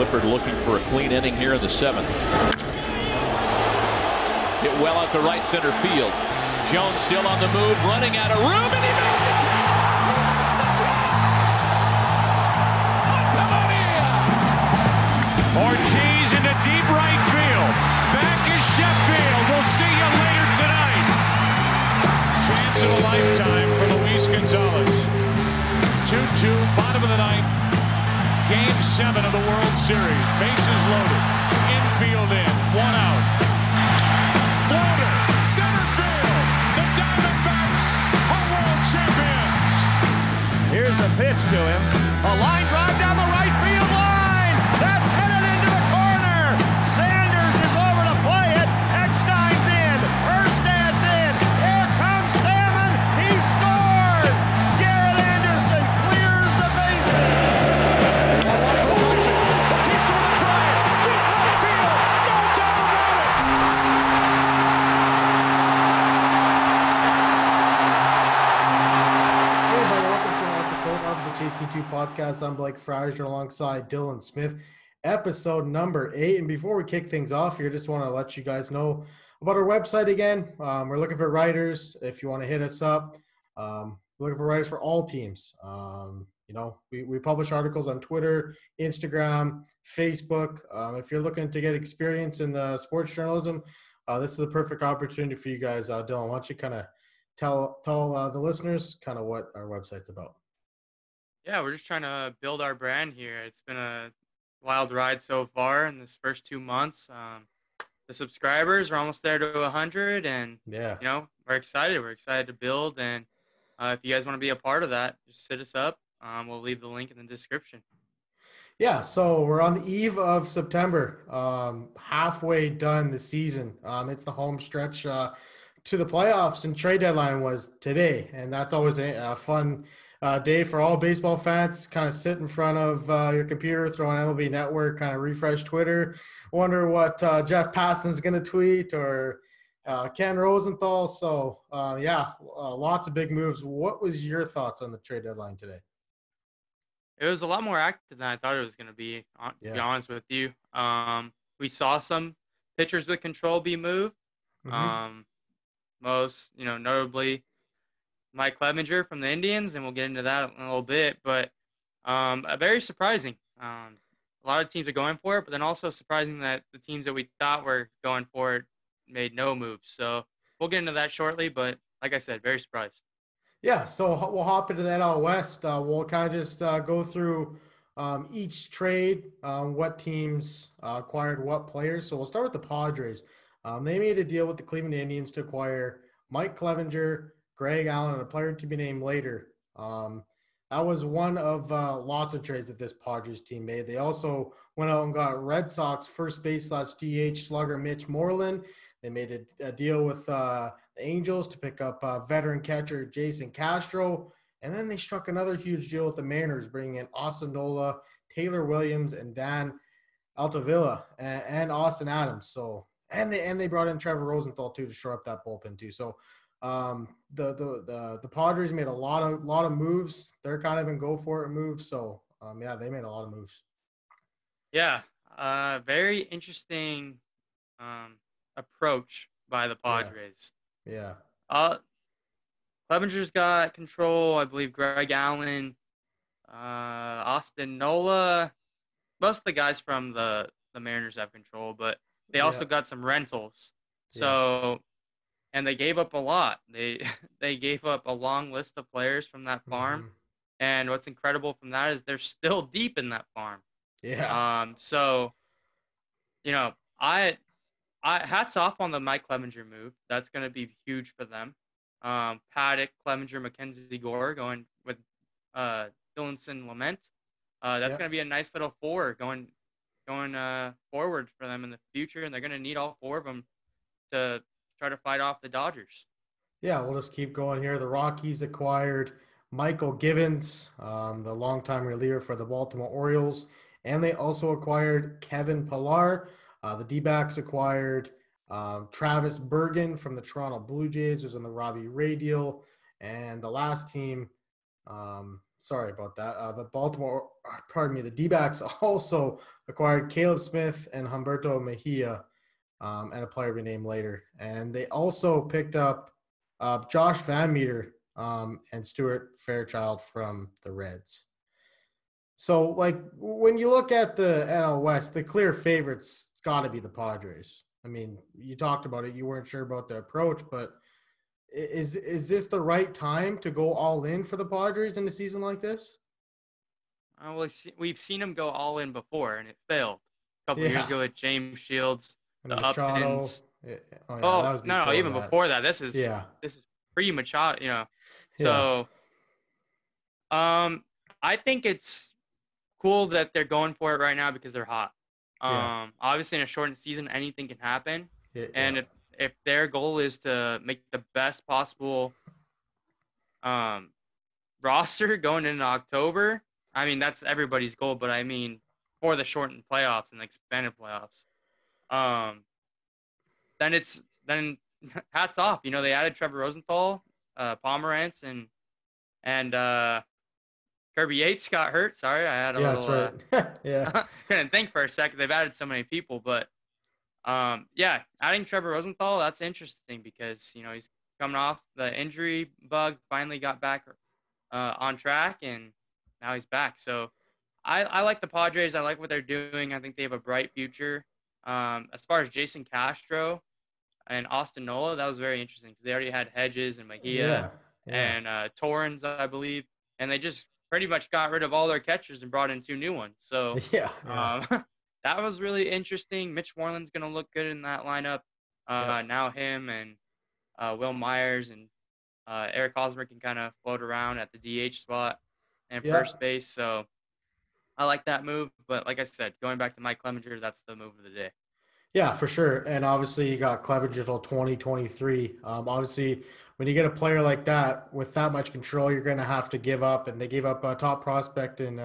Lippert looking for a clean inning here in the 7th. Hit well out to right center field. Jones still on the move, running out of room, and he makes the catch! Ortiz into deep right field. Back is Sheffield. We'll see you later tonight. Chance of a lifetime for Luis Gonzalez. 2-2, bottom of the 9th. Game 7 of the World Series. Bases loaded. Infield in. 1 out. Floater. Center field. The Diamondbacks are world champions. Here's the pitch to him. A line drive down the right field line. That's headed into the corner. Sanders is over to play it. Eckstein's in. Erstad's in. Here comes Salmon. He scores. Garrett Anderson clears the bases. Wonderful touching. Batista with a drive. Deep left field. No doubt about it. Hey everybody, welcome to an episode of the JC2 podcast. I'm Blake Fraser alongside Dylan Smith, episode number 8. And before we kick things off here, just want to let you guys know about our website again. We're looking for writers. If you want to hit us up, we're looking for writers for all teams. We publish articles on Twitter, Instagram, Facebook. If you're looking to get experience in the sports journalism, this is the perfect opportunity for you guys. Dylan, why don't you kind of tell the listeners kind of what our website's about? Yeah, we're just trying to build our brand here. It's been a wild ride so far in this first 2 months. The subscribers are almost there to 100, and Yeah. we're excited. We're excited to build, and if you guys want to be a part of that, just hit us up. We'll leave the link in the description. Yeah, so we're on the eve of September, halfway done the season. It's the home stretch to the playoffs, and trade deadline was today, and that's always a fun day for all baseball fans. Kind of sit in front of your computer, throw on MLB Network, kind of refresh Twitter, wonder what Jeff Passan's going to tweet, or Ken Rosenthal. So, lots of big moves. What was your thoughts on the trade deadline today? It was a lot more active than I thought it was going to be, to be honest with you. We saw some pitchers with control be moved. Mhm. Most, notably Mike Clevenger from the Indians, and we'll get into that in a little bit. But very surprising. A lot of teams are going for it, but then also surprising that the teams that we thought were going for it made no moves. So we'll get into that shortly. But like I said, very surprised. Yeah, so we'll hop into that out west. We'll kind of just go through each trade, what teams acquired what players. So we'll start with the Padres. They made a deal with the Cleveland Indians to acquire Mike Clevenger, Greg Allen, and a player to be named later. That was one of lots of trades that this Padres team made. They also went out and got Red Sox first base / DH slugger Mitch Moreland. They made a deal with the Angels to pick up veteran catcher Jason Castro. And then they struck another huge deal with the Mariners, bringing in Austin Nola, Taylor Williams, and Dan Altavilla, and Austin Adams. So, and they brought in Trevor Rosenthal too to shore up that bullpen too. So, the Padres made a lot of moves. They're kind of in go for it moves. So, they made a lot of moves. Yeah, very interesting approach by the Padres. Yeah. Clevenger's got control. I believe Greg Allen, Austin Nola. Most of the guys from the Mariners have control, but they also got some rentals. So, and they gave up a lot. They gave up a long list of players from that farm. Mhm. And what's incredible from that is they're still deep in that farm. Yeah. So, I hats off on the Mike Clevenger move. That's going to be huge for them. Paddock, Clevenger, Mackenzie Gore going with Dillinson Lament. That's going to be a nice little four going forward for them in the future, and they're going to need all four of them to try to fight off the Dodgers. Yeah, we'll just keep going here. The Rockies acquired Michael Givens, the longtime reliever for the Baltimore Orioles, and they also acquired Kevin Pillar. The D-backs acquired Travis Bergen from the Toronto Blue Jays, who's in the Robbie Ray deal. And the last team sorry about that. The D-backs also acquired Caleb Smith and Humberto Mejia, and a player we name later. And they also picked up Josh Van Meter and Stuart Fairchild from the Reds. So, like, when you look at the NL West, the clear favorites, it's got to be the Padres. I mean, you talked about it. You weren't sure about the approach, but is this the right time to go all in for the Padres in a season like this? Well, we've seen them go all in before, and it failed. A couple years ago with James Shields, the Uptons. No, even before that. This is pre-Machado, So, I think it's cool that they're going for it right now because they're hot. Obviously, in a shortened season, anything can happen. And if their goal is to make the best possible roster going into October, I mean, that's everybody's goal. But I mean, for the shortened playoffs and the expanded playoffs, then hats off. They added Trevor Rosenthal, Pomerantz, and Kirby Yates got hurt. Sorry, I had a little. That's right. Couldn't think for a second. They've added so many people, but adding Trevor Rosenthal, that's interesting because he's coming off the injury bug, finally got back on track, and now he's back. So I like the Padres. I like what they're doing. I think they have a bright future. As far as Jason Castro and Austin Nola, that was very interesting because they already had Hedges and Mejia and Torrens, I believe, and they just pretty much got rid of all their catchers and brought in 2 new ones. So that was really interesting. Mitch Moreland's going to look good in that lineup. Now him and Will Myers and Eric Hosmer can kind of float around at the DH spot and first base. So I like that move. But like I said, going back to Mike Clevinger, that's the move of the day. Yeah, for sure. And obviously you got Clevinger till 2023. Obviously, when you get a player like that with that much control, you're going to have to give up. And they gave up a top prospect in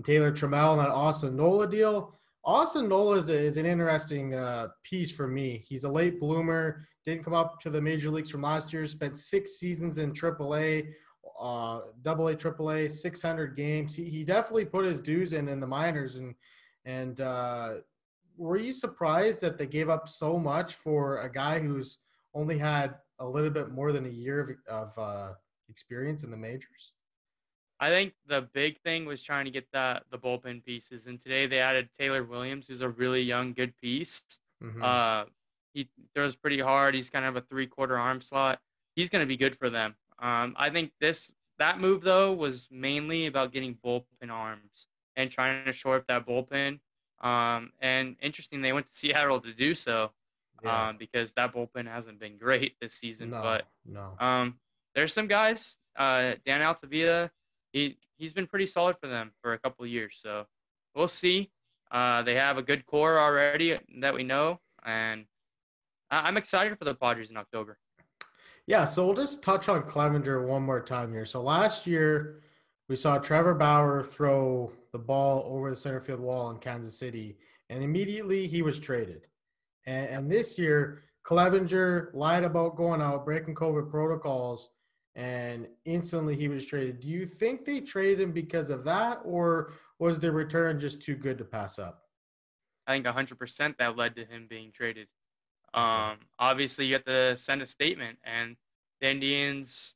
Taylor Trammell and that Austin Nola deal. Austin Nola is an interesting piece for me. He's a late bloomer, didn't come up to the major leagues from last year, spent 6 seasons in AAA, AA, AAA, 600 games. He definitely put his dues in the minors. And were you surprised that they gave up so much for a guy who's only had a little bit more than a year of experience in the majors? I think the big thing was trying to get the bullpen pieces. And today they added Taylor Williams, who's a really young, good piece. Mm-hmm. He throws pretty hard. He's kind of a 3/4 arm slot. He's going to be good for them. I think that move, though, was mainly about getting bullpen arms and trying to shore up that bullpen. And interesting, they went to Seattle to do so because that bullpen hasn't been great this season. There's some guys, Dan Altavilla, he's been pretty solid for them for a couple of years. So we'll see. They have a good core already that we know, and I'm excited for the Padres in October. Yeah, so we'll just touch on Clevinger one more time here. So last year, we saw Trevor Bauer throw the ball over the center field wall in Kansas City, and immediately he was traded. And this year, Clevinger lied about going out, breaking COVID protocols, and instantly he was traded. Do you think they traded him because of that, or was the return just too good to pass up? I think 100% that led to him being traded. Obviously, you have to send a statement, and the Indians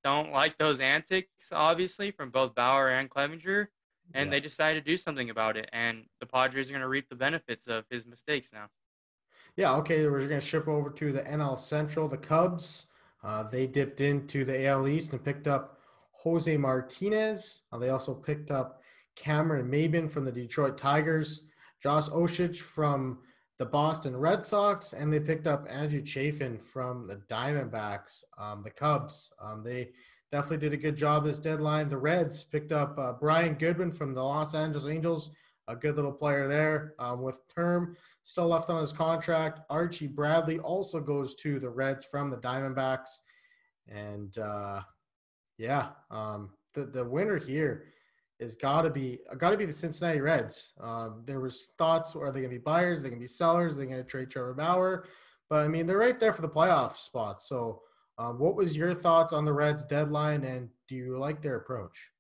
don't like those antics, obviously, from both Bauer and Clevinger, and they decided to do something about it, and the Padres are going to reap the benefits of his mistakes now. Yeah, okay, we're going to ship over to the NL Central. The Cubs, they dipped into the AL East and picked up Jose Martinez. They also picked up Cameron Maybin from the Detroit Tigers, Josh Osich from the Boston Red Sox, and they picked up Andrew Chafin from the Diamondbacks. The Cubs, they definitely did a good job this deadline. The Reds picked up Brian Goodwin from the Los Angeles Angels, a good little player there with term still left on his contract. Archie Bradley also goes to the Reds from the Diamondbacks. And, the winner here is got to be the Cincinnati Reds. There was thoughts, are they going to be buyers? Are they going to be sellers? Are they going to trade Trevor Bauer? But, I mean, they're right there for the playoff spot. So what was your thoughts on the Reds deadline, and do you like their approach?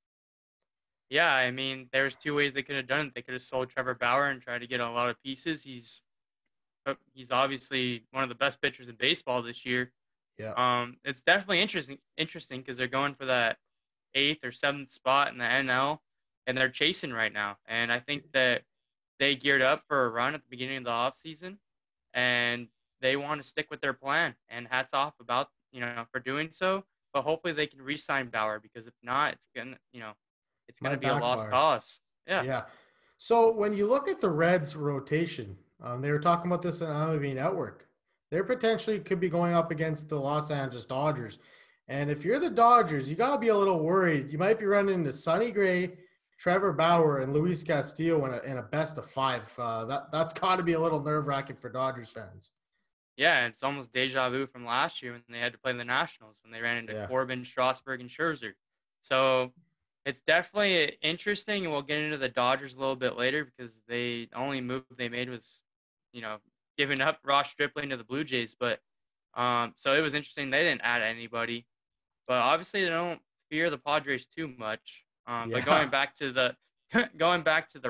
Yeah, I mean, there's two ways they could have done it. They could have sold Trevor Bauer and tried to get a lot of pieces. He's obviously one of the best pitchers in baseball this year. Yeah. It's definitely interesting because they're going for that 8th or 7th spot in the NL, and they're chasing right now. And I think that they geared up for a run at the beginning of the offseason, and they want to stick with their plan. And hats off about for doing so. But hopefully they can re-sign Bauer, because if not, it's gonna Might be a lost backfire. cause. Yeah. Yeah. So when you look at the Reds rotation, they were talking about this in MLB Network. They potentially could be going up against the Los Angeles Dodgers. And if you're the Dodgers, you got to be a little worried. You might be running into Sonny Gray, Trevor Bauer, and Luis Castillo in a best of 5. That's got to be a little nerve-wracking for Dodgers fans. Yeah, it's almost deja vu from last year when they had to play the Nationals, when they ran into Yeah. Corbin, Strasburg, and Scherzer. So it's definitely interesting, and we'll get into the Dodgers a little bit later, because the only move they made was, giving up Ross Stripling to the Blue Jays. But so it was interesting. They didn't add anybody, but obviously they don't fear the Padres too much. But Yeah. going back to the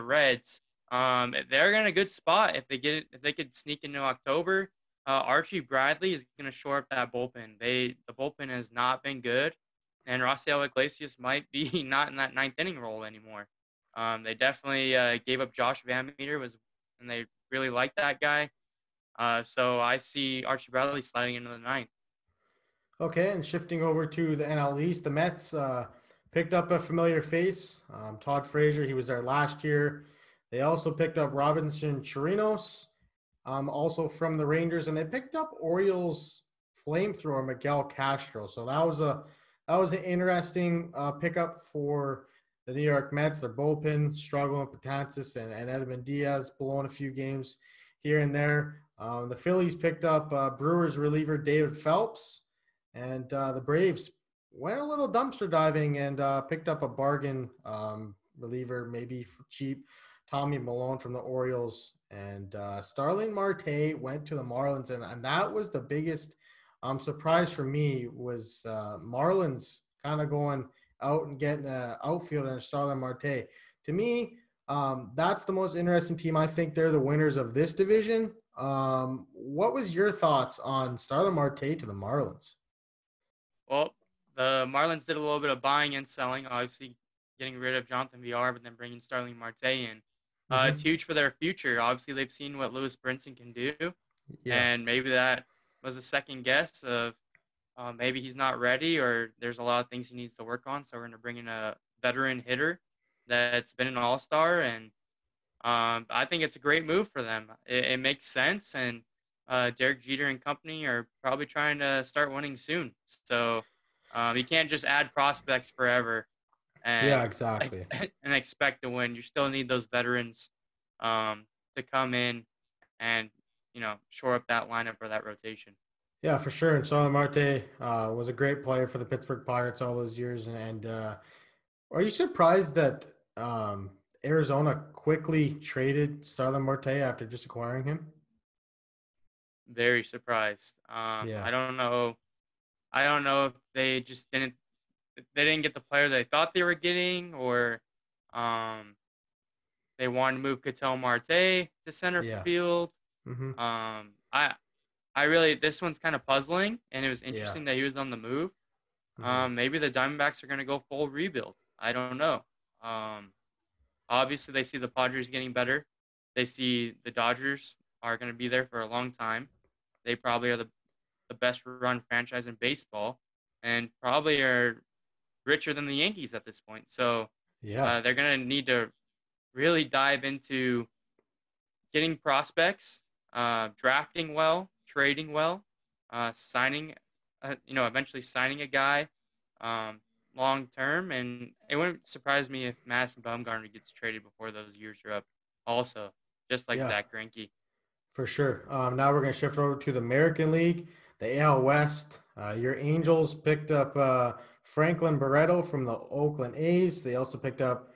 Reds, they're in a good spot if they could sneak into October. Archie Bradley is going to shore up that bullpen. The bullpen has not been good, and Rafael Iglesias might be not in that 9th inning role anymore. They definitely gave up Josh Van Meter, and they really like that guy. So I see Archie Bradley sliding into the 9th. Okay, and shifting over to the NL East, the Mets picked up a familiar face, Todd Frazier. He was there last year. They also picked up Robinson Chirinos, also from the Rangers, and they picked up Orioles flamethrower Miguel Castro. So that was an interesting pickup for the New York Mets. Their bullpen struggling with Betances and Edwin Diaz blowing a few games here and there. The Phillies picked up Brewers reliever David Phelps, and the Braves went a little dumpster diving and picked up a bargain reliever, maybe for cheap, Tommy Malone from the Orioles. And Starling Marte went to the Marlins, and that was the biggest surprise for me, was Marlins kind of going out and getting an outfielder and Starling Marte. To me, that's the most interesting team. I think they're the winners of this division. What was your thoughts on Starling Marte to the Marlins? Well, the Marlins did a little bit of buying and selling, obviously getting rid of Jonathan VR, but then bringing Starling Marte in. It's huge for their future. Obviously, they've seen what Lewis Brinson can do, and maybe that was a second guess of maybe he's not ready, or there's a lot of things he needs to work on. So we're going to bring in a veteran hitter that's been an all-star, and I think it's a great move for them. It makes sense, and Derek Jeter and company are probably trying to start winning soon. So you can't just add prospects forever and exactly. and expect to win. You still need those veterans to come in and shore up that lineup or that rotation. Yeah, for sure. And Starling Marte was a great player for the Pittsburgh Pirates all those years. And are you surprised that Arizona quickly traded Starling Marte after just acquiring him? Very surprised. Yeah. I don't know if they just didn't get the player they thought they were getting, or they wanted to move Ketel Marte to center field. Mm-hmm. I really, this one's kind of puzzling, and it was interesting that he was on the move. Mm-hmm. Maybe the Diamondbacks are going to go full rebuild. I don't know. Obviously, they see the Padres getting better. They see the Dodgers are going to be there for a long time. They probably are the best run franchise in baseball, and probably are richer than the Yankees at this point. So they're going to need to really dive into getting prospects, drafting well, trading well, signing, eventually signing a guy long term. And it wouldn't surprise me if Madison Bumgarner gets traded before those years are up also, just like Zach Greinke. For sure. Now we're going to shift over to the American League, the AL West. Your Angels picked up Franklin Barreto from the Oakland A's. They also picked up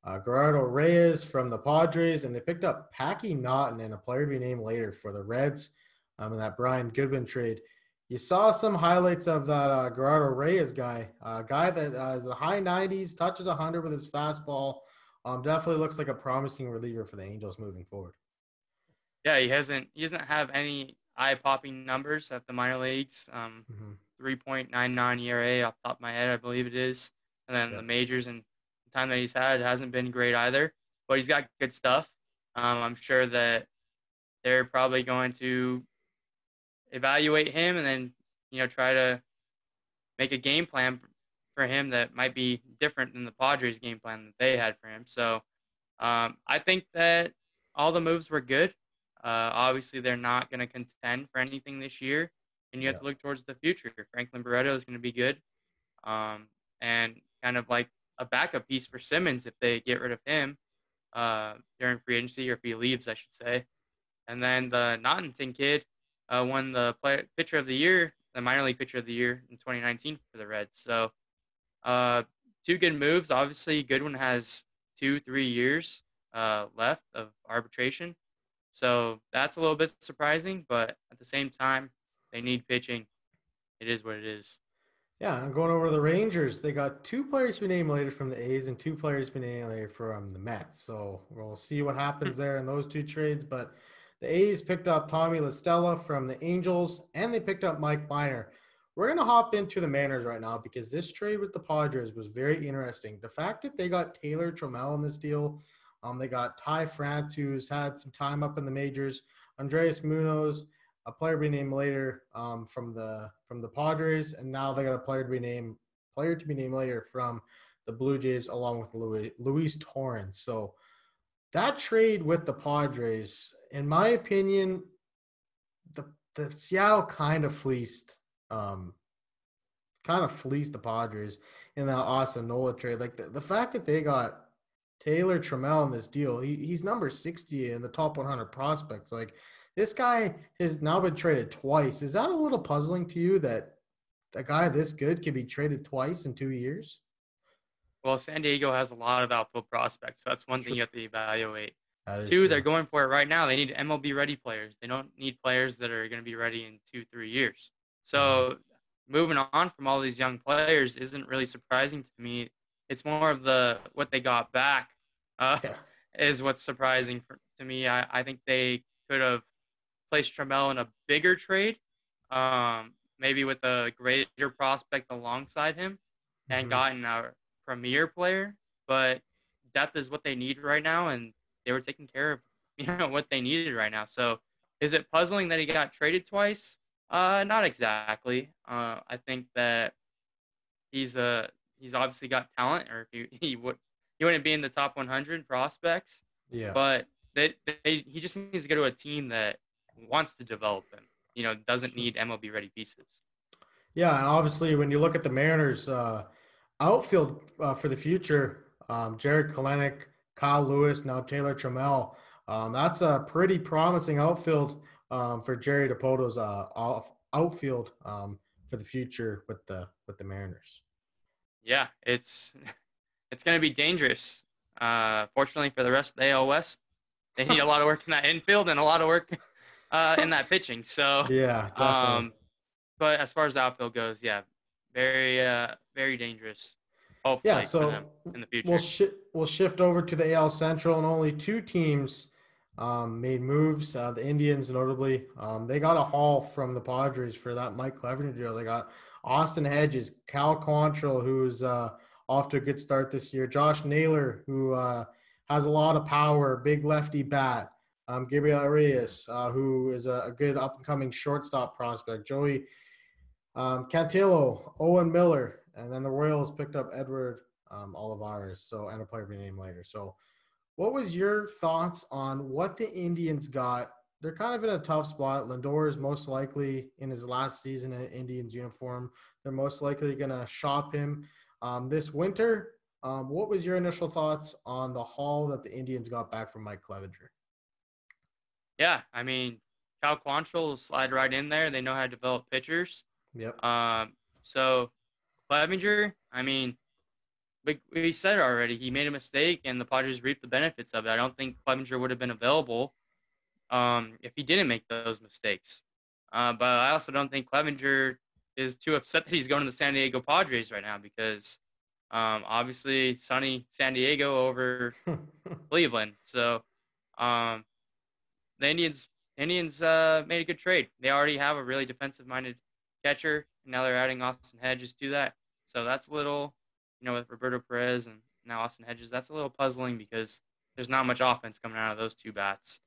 Gerardo Reyes from the Padres, and they picked up Packy Naughton and a player to be named later for the Reds in that Brian Goodwin trade. You saw some highlights of that Gerardo Reyes guy, a guy that is a high 90s, touches 100 with his fastball. Definitely looks like a promising reliever for the Angels moving forward. Yeah, he doesn't have any eye-popping numbers at the minor leagues. Mm-hmm. 3.99 ERA off the top of my head, I believe it is. And then Yeah. the majors and the time that he's had hasn't been great either. But he's got good stuff. I'm sure that they're probably going to evaluate him and then try to make a game plan for him that might be different than the Padres game plan that they had for him. So I think that all the moves were good. Obviously, they're not going to contend for anything this year, and you have Yeah. to look towards the future. Franklin Barreto is going to be good, and kind of like a backup piece for Simmons if they get rid of him during free agency, or if he leaves, I should say. And then the Nottington kid won the pitcher of the year, the minor league pitcher of the year in 2019 for the Reds. So two good moves. Obviously, Goodwin has 2-3 years left of arbitration. So that's a little bit surprising, but at the same time, they need pitching. It is what it is. Yeah, I'm going over to the Rangers. They got two players to be named later from the A's and two players to be named later from the Mets. So we'll see what happens there in those two trades. But the A's picked up Tommy La Stella from the Angels, and they picked up Mike Minor. We're going to hop into the Mariners right now because this trade with the Padres was very interesting. The fact that they got Taylor Trammell in this deal, they got Ty France, who's had some time up in the majors, Andreas Munoz, a player to be named later from the Padres, and now they got a player to be named later from the Blue Jays, along with Luis Torrens. So that trade with the Padres, in my opinion, the Seattle kind of fleeced the Padres in that Austin Nola trade. Like the fact that they got Taylor Trammell in this deal, he's number 60 in the top 100 prospects. Like, this guy has now been traded twice. Is that a little puzzling to you that a guy this good can be traded twice in 2 years? Well, San Diego has a lot of outfield prospects. So that's one thing you have to evaluate. That is Two, true. they're going for it right now. They need MLB ready players. They don't need players that are going to be ready in 2-3 years. So moving on from all these young players isn't really surprising to me. It's more of what they got back is what's surprising to me. I think they could have placed Trammell in a bigger trade, maybe with a greater prospect alongside him, and gotten a premier player. But depth is what they need right now, and they were taking care of what they needed right now. So is it puzzling that he got traded twice? Not exactly. I think that he's obviously got talent, or he wouldn't be in the top 100 prospects. Yeah. But he just needs to go to a team that wants to develop him. Doesn't need MLB ready pieces. Yeah, and obviously when you look at the Mariners outfield for the future, Jared Kelenic, Kyle Lewis, now Taylor Trammell, that's a pretty promising outfield for Jerry DiPoto's outfield for the future with the Mariners. Yeah, it's going to be dangerous. Fortunately for the rest of the AL West, they need a lot of work in that infield and a lot of work in that pitching. So yeah, definitely. But as far as the outfield goes, yeah, very very dangerous. Hopefully, yeah, so for them in the future. We'll shift over to the AL Central, and only two teams made moves. The Indians, notably, they got a haul from the Padres for that Mike Clevenger deal. They got Austin Hedges, Cal Quantrill, who's off to a good start this year, Josh Naylor, who has a lot of power, big lefty bat, Gabriel Arias, who is a good up-and-coming shortstop prospect, Joey Cantillo, Owen Miller, and then the Royals picked up Edward Olivares, and a player to be named later. So what was your thoughts on what the Indians got? They're kind of in a tough spot. Lindor is most likely in his last season in Indians uniform. They're most likely going to shop him this winter. What was your initial thoughts on the haul that the Indians got back from Mike Clevenger? Yeah, I mean, Cal Quantrill will slide right in there. They know how to develop pitchers. Yep. So Clevenger, I mean, we said it already. He made a mistake, and the Padres reaped the benefits of it. I don't think Clevenger would have been available if he didn't make those mistakes. But I also don't think Clevenger is too upset that he's going to the San Diego Padres right now because obviously sunny San Diego over Cleveland. So um, the Indians made a good trade. They already have a really defensive-minded catcher, and now they're adding Austin Hedges to that. So that's a little, with Roberto Perez and now Austin Hedges, that's a little puzzling because there's not much offense coming out of those two bats.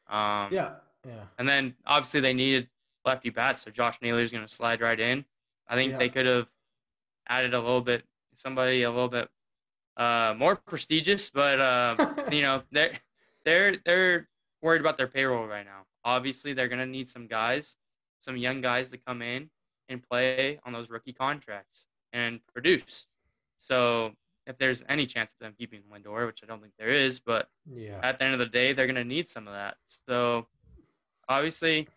Yeah. And then obviously they needed lefty bats, so Josh Naylor's going to slide right in. I think they could have added somebody a little bit more prestigious, but they're worried about their payroll right now. Obviously, they're going to need some young guys to come in and play on those rookie contracts and produce. So if there's any chance of them keeping Lindor, which I don't think there is, but at the end of the day, they're going to need some of that. So obviously,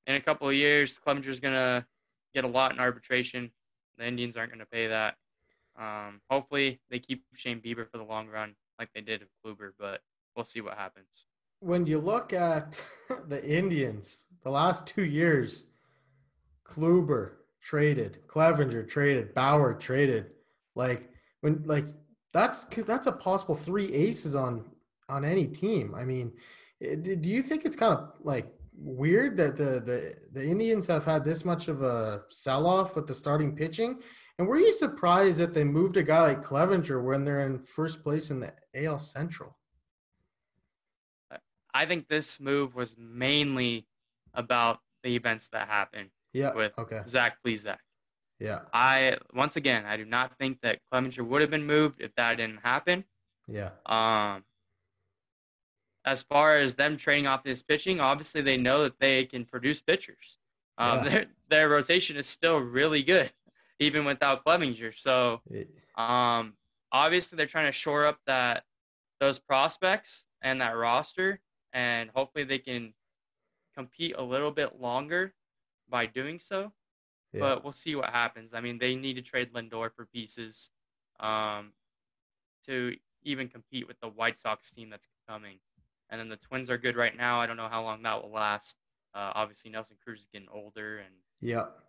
in a couple of years, Clevenger's going to get a lot in arbitration. The Indians aren't going to pay that. Hopefully, they keep Shane Bieber for the long run like they did with Kluber, but we'll see what happens. When you look at the Indians, the last 2 years, Kluber traded, Clevenger traded, Bauer traded. That's a possible 3 aces on any team. I mean, do you think it's kind of like weird that the Indians have had this much of a sell-off with the starting pitching? And were you surprised that they moved a guy like Clevenger when they're in first place in the AL Central? I think this move was mainly about the events that happened with Zach Plesac. Yeah. I do not think that Clevenger would have been moved if that didn't happen. Yeah. As far as them trading off this pitching, obviously they know that they can produce pitchers. Their rotation is still really good, even without Clevenger. So, obviously they're trying to shore up those prospects and that roster, and hopefully they can compete a little bit longer by doing so. Yeah. But we'll see what happens. I mean, they need to trade Lindor for pieces to even compete with the White Sox team that's coming. And then the Twins are good right now. I don't know how long that will last. Obviously, Nelson Cruz is getting older, and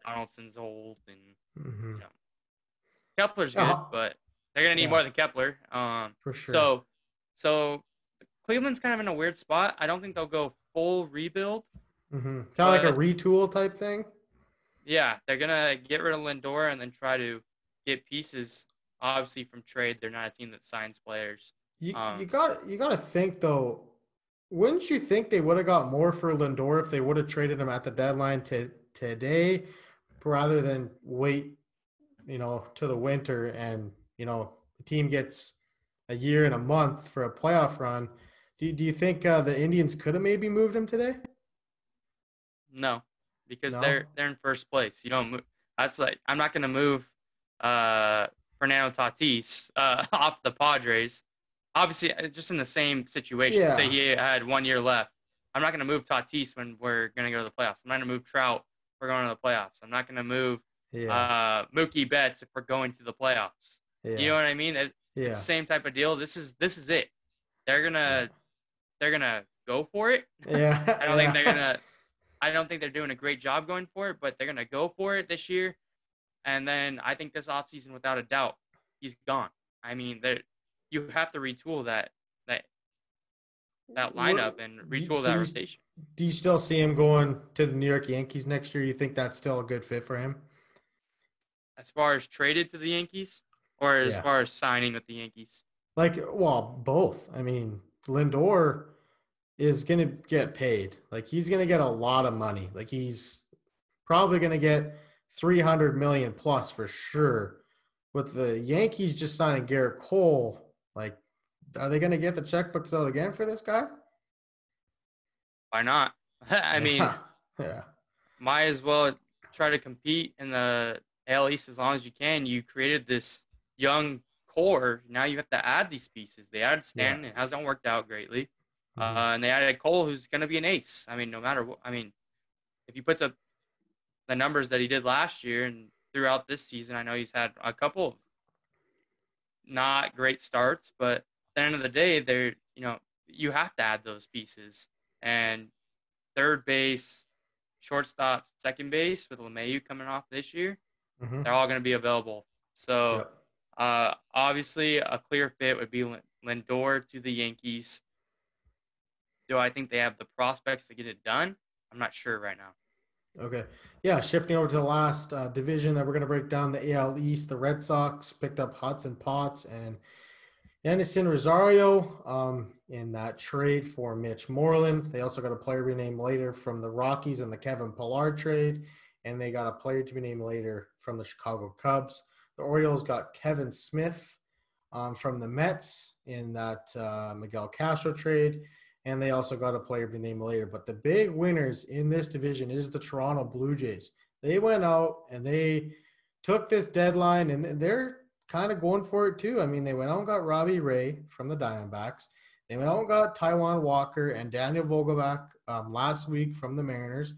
Donaldson's old, and Kepler's good, but they're gonna need more than Kepler. For sure. So Cleveland's kind of in a weird spot. I don't think they'll go full rebuild. Mm-hmm. Kind of like a retool type thing. Yeah, they're gonna get rid of Lindor and then try to get pieces. Obviously, from trade, they're not a team that signs players. You got to think though. Wouldn't you think they would have got more for Lindor if they would have traded him at the deadline today, rather than wait, to the winter and the team gets a year and a month for a playoff run? Do you think the Indians could have maybe moved him today? No, because they're in first place. You don't move. That's like, I'm not going to move Fernando Tatis off the Padres. Obviously, just in the same situation. Yeah. Say he had 1 year left. I'm not going to move Tatis when we're going to go to the playoffs. I'm not going to move Trout if we're going to the playoffs. I'm not going to move Mookie Betts if we're going to the playoffs. Yeah. You know what I mean? It's the same type of deal. This is it. They're gonna go for it. Yeah. I don't think they're doing a great job going for it, but they're gonna go for it this year. And then I think this offseason, without a doubt, he's gone. I mean, you have to retool that lineup and retool that rotation. Do you still see him going to the New York Yankees next year? You think that's still a good fit for him? As far as traded to the Yankees, or as far as signing with the Yankees? Both. I mean, Lindor is going to get paid. He's going to get a lot of money. He's probably going to get $300 million plus for sure. With the Yankees just signing Garrett Cole, are they going to get the checkbooks out again for this guy? Why not? I mean, might as well try to compete in the AL East as long as you can. You created this young core. Now you have to add these pieces. They added Stanton. It hasn't worked out greatly. Mm-hmm. And they added Cole, who's going to be an ace. I mean, no matter what. I mean, if he puts up the numbers that he did last year and throughout this season, I know he's had a couple of not great starts, but at the end of the day, you have to add those pieces. And third base, shortstop, second base with LeMahieu coming off this year, Mm-hmm. they're all going to be available. So Yep. obviously a clear fit would be Lindor to the Yankees. Do I think they have the prospects to get it done? I'm not sure right now. Okay. Yeah, shifting over to the last division that we're going to break down, the AL East, the Red Sox picked up Hudson Potts and Anderson Rosario in that trade for Mitch Moreland. They also got a player to be named later from the Rockies in the Kevin Pillar trade, and they got a player to be named later from the Chicago Cubs. The Orioles got Kevin Smith from the Mets in that Miguel Castro trade, and they also got a player to be named later. But the big winners in this division is the Toronto Blue Jays. They went out and they took this deadline, and they're kind of going for it too. I mean, they went out and got Robbie Ray from the Diamondbacks. They went out and got Taijuan Walker and Daniel Vogelbach last week from the Mariners.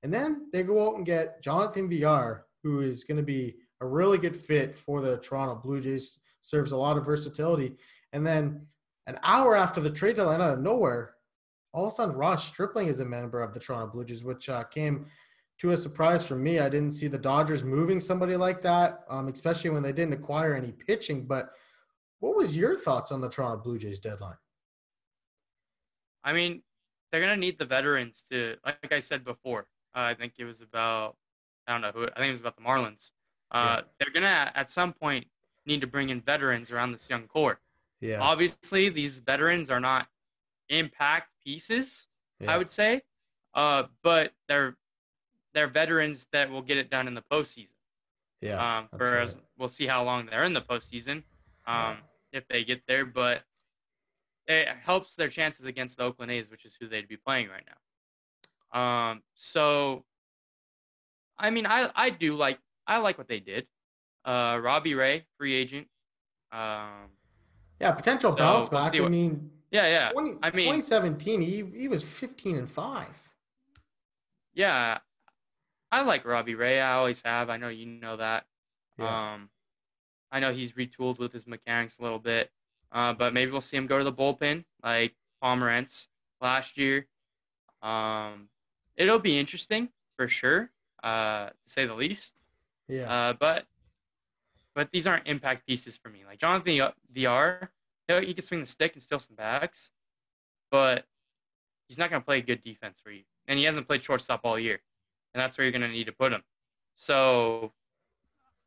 And then they go out and get Jonathan Villar, who is going to be a really good fit for the Toronto Blue Jays, serves a lot of versatility. And then an hour after the trade deadline, out of nowhere, all of a sudden Ross Stripling is a member of the Toronto Blue Jays, which came to a surprise for me. I didn't see the Dodgers moving somebody like that, especially when they didn't acquire any pitching. But what was your thoughts on the Toronto Blue Jays deadline? I mean, they're going to need the veterans to, like I said before, I think it was about, I don't know who, I think it was about the Marlins. They're going to, at some point, need to bring in veterans around this young core. Yeah. Obviously, these veterans are not impact pieces, I would say, but they're veterans that will get it done in the postseason. Yeah. Whereas we'll see how long they're in the postseason, if they get there, but it helps their chances against the Oakland A's, which is who they'd be playing right now. So, I mean, I like what they did. Robbie Ray, free agent. Potential bounce back. We'll 2017, he was 15-5. Yeah, I like Robbie Ray. I always have. I know you know that. Yeah. I know he's retooled with his mechanics a little bit, but maybe we'll see him go to the bullpen like Pomerantz last year. It'll be interesting for sure, to say the least. Yeah. But these aren't impact pieces for me. Like Jonathan Villar, he could swing the stick and steal some bags, but he's not going to play good defense for you. And he hasn't played shortstop all year, and that's where you're going to need to put him. So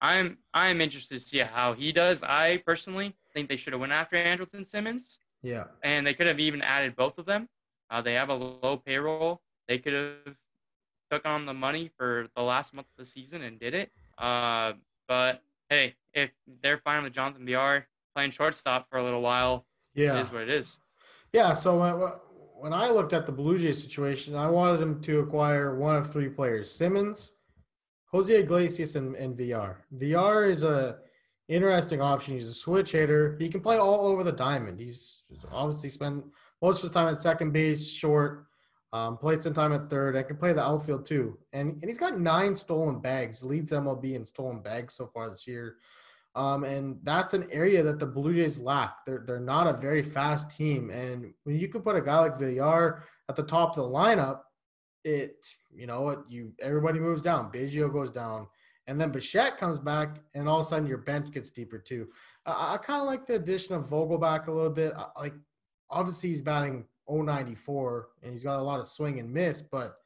I'm interested to see how he does. I personally think they should have went after Andrelton Simmons. Yeah. And they could have even added both of them. They have a low payroll. They could have took on the money for the last month of the season and did it. But hey, if they're fine with Jonathan Villar playing shortstop for a little while, it is what it is. Yeah, so when I looked at the Blue Jays situation, I wanted them to acquire one of three players: Simmons, Jose Iglesias, and Villar. Villar is a interesting option. He's a switch hitter. He can play all over the diamond. He's obviously spent most of his time at second base, short, played some time at third, and can play the outfield too. And he's got 9 stolen bags, leads MLB in stolen bags so far this year. And that's an area that the Blue Jays lack. They're not a very fast team. And when you could put a guy like Villar at the top of the lineup, everybody moves down. Biggio goes down. And then Bichette comes back, and all of a sudden your bench gets deeper too. I kind of like the addition of Vogelbach a little bit. Obviously he's batting .094, and he's got a lot of swing and miss. But,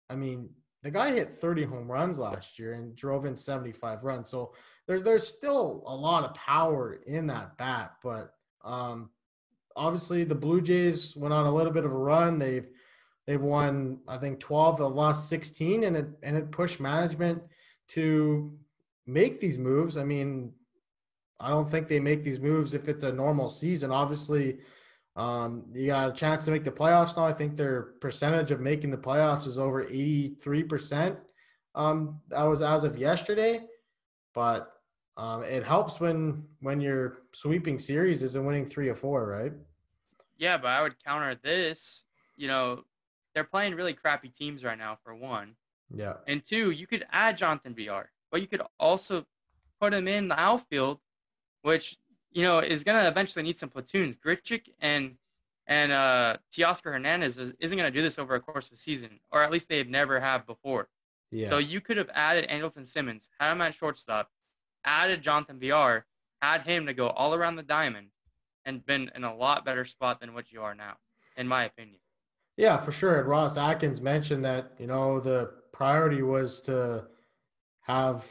I mean, the guy hit 30 home runs last year and drove in 75 runs. So there's still a lot of power in that bat. But obviously the Blue Jays went on a little bit of a run. They've won, I think, 12 of the last 16, and it pushed management to make these moves. I mean, I don't think they make these moves if it's a normal season. Obviously, you got a chance to make the playoffs now. I think their percentage of making the playoffs is over 83%. That was as of yesterday, but it helps when you're sweeping series and winning 3 or 4, right? Yeah, but I would counter this. They're playing really crappy teams right now, for one. Yeah. And 2, you could add Jonathan Villar, but you could also put him in the outfield, which is going to eventually need some platoons. Grichuk and And Teoscar Hernandez isn't going to do this over a course of a season, or at least they never have before. Yeah. So you could have added Andrelton Simmons, had him at shortstop, added Jonathan Villar, had him to go all around the diamond, and been in a lot better spot than what you are now, in my opinion. Yeah, for sure. And Ross Atkins mentioned that, the priority was to have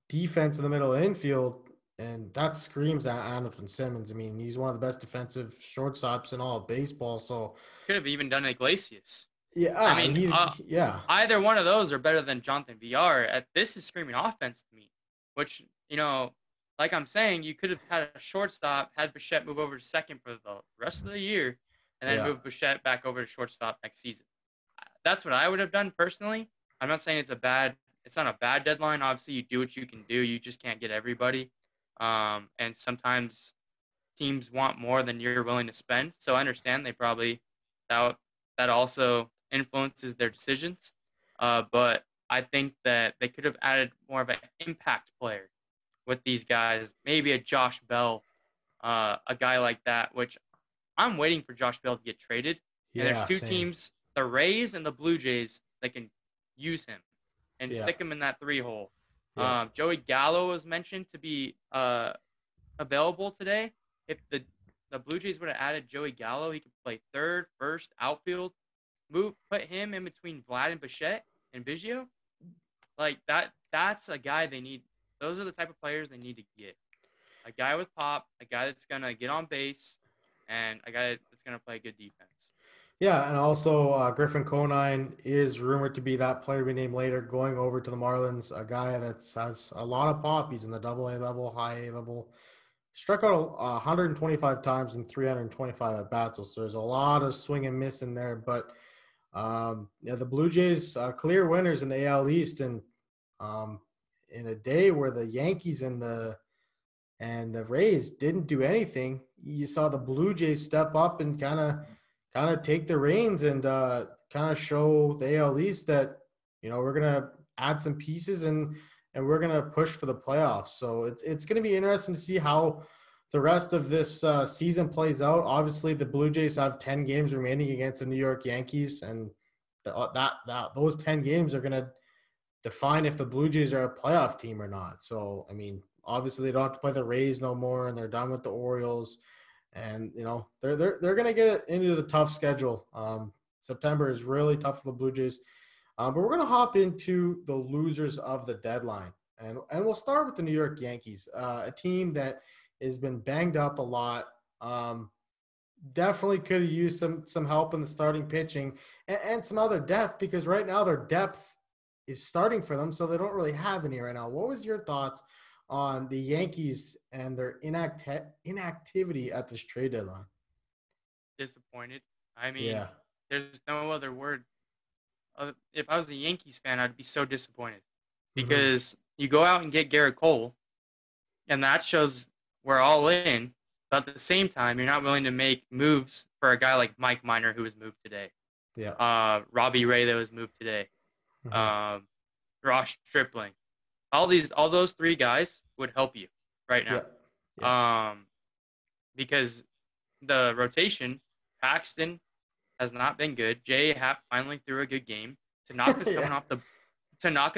defense in the middle of the infield, and that screams at Andrelton Simmons. I mean, he's one of the best defensive shortstops in all of baseball. So could have even done Iglesias. Yeah, I mean, yeah. Either one of those are better than Jonathan Villar. This is screaming offense to me, which, like I'm saying, you could have had a shortstop, had Bichette move over to second for the rest of the year, and then move Bichette back over to shortstop next season. That's what I would have done personally. I'm not saying it's not a bad deadline. Obviously, you do what you can do. You just can't get everybody. And sometimes teams want more than you're willing to spend. So I understand they probably that also influences their decisions. But I think that they could have added more of an impact player with these guys, maybe a Josh Bell, a guy like that, which I'm waiting for Josh Bell to get traded. And there's two teams, the Rays and the Blue Jays, that can use him and stick him in that 3-hole. Yeah. Joey Gallo was mentioned to be available today. If the Blue Jays would have added Joey Gallo, he could play third, first, outfield. Put him in between Vlad and Bichette and Biggio. Like that's a guy they need. Those are the type of players they need to get. A guy with pop, a guy that's going to get on base, and a guy that's going to play good defense. Yeah, and also Griffin Conine is rumored to be that player to be named later, going over to the Marlins, a guy that has a lot of pop. He's in the AA level, high A level. Struck out 125 times in 325 at-bats, so there's a lot of swing and miss in there. But, the Blue Jays clear winners in the AL East, and in a day where the Yankees and the Rays didn't do anything, you saw the Blue Jays step up and kind of take the reins and kind of show the AL East that, we're going to add some pieces and we're going to push for the playoffs. So it's going to be interesting to see how the rest of this season plays out. Obviously, the Blue Jays have 10 games remaining against the New York Yankees, and those 10 games are going to define if the Blue Jays are a playoff team or not. So, I mean, obviously they don't have to play the Rays no more, and they're done with the Orioles. And, they're going to get into the tough schedule. September is really tough for the Blue Jays. But we're going to hop into the losers of the deadline. And we'll start with the New York Yankees, a team that has been banged up a lot. Definitely could have used some help in the starting pitching and some other depth, because right now their depth is starting for them, so they don't really have any right now. What was your thoughts on the Yankees and their inactivity at this trade deadline? Disappointed. I mean, There's no other word. If I was a Yankees fan, I'd be so disappointed, because you go out and get Garrett Cole, and that shows we're all in. But at the same time, you're not willing to make moves for a guy like Mike Minor, who was moved today. Yeah. Robbie Ray, that was moved today. Ross Stripling. All those three guys would help you right now. Yeah. Because the rotation, Paxton has not been good. Jay Happ finally threw a good game. Tanaka's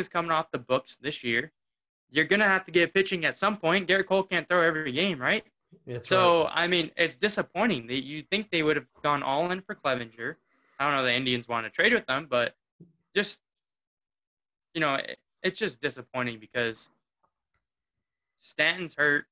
coming off the books this year. You're gonna have to get pitching at some point. Garrett Cole can't throw every game, right? Right. I mean, it's disappointing. You think they would have gone all in for Clevinger. I don't know the Indians want to trade with them, but just, it's just disappointing because Stanton's hurt,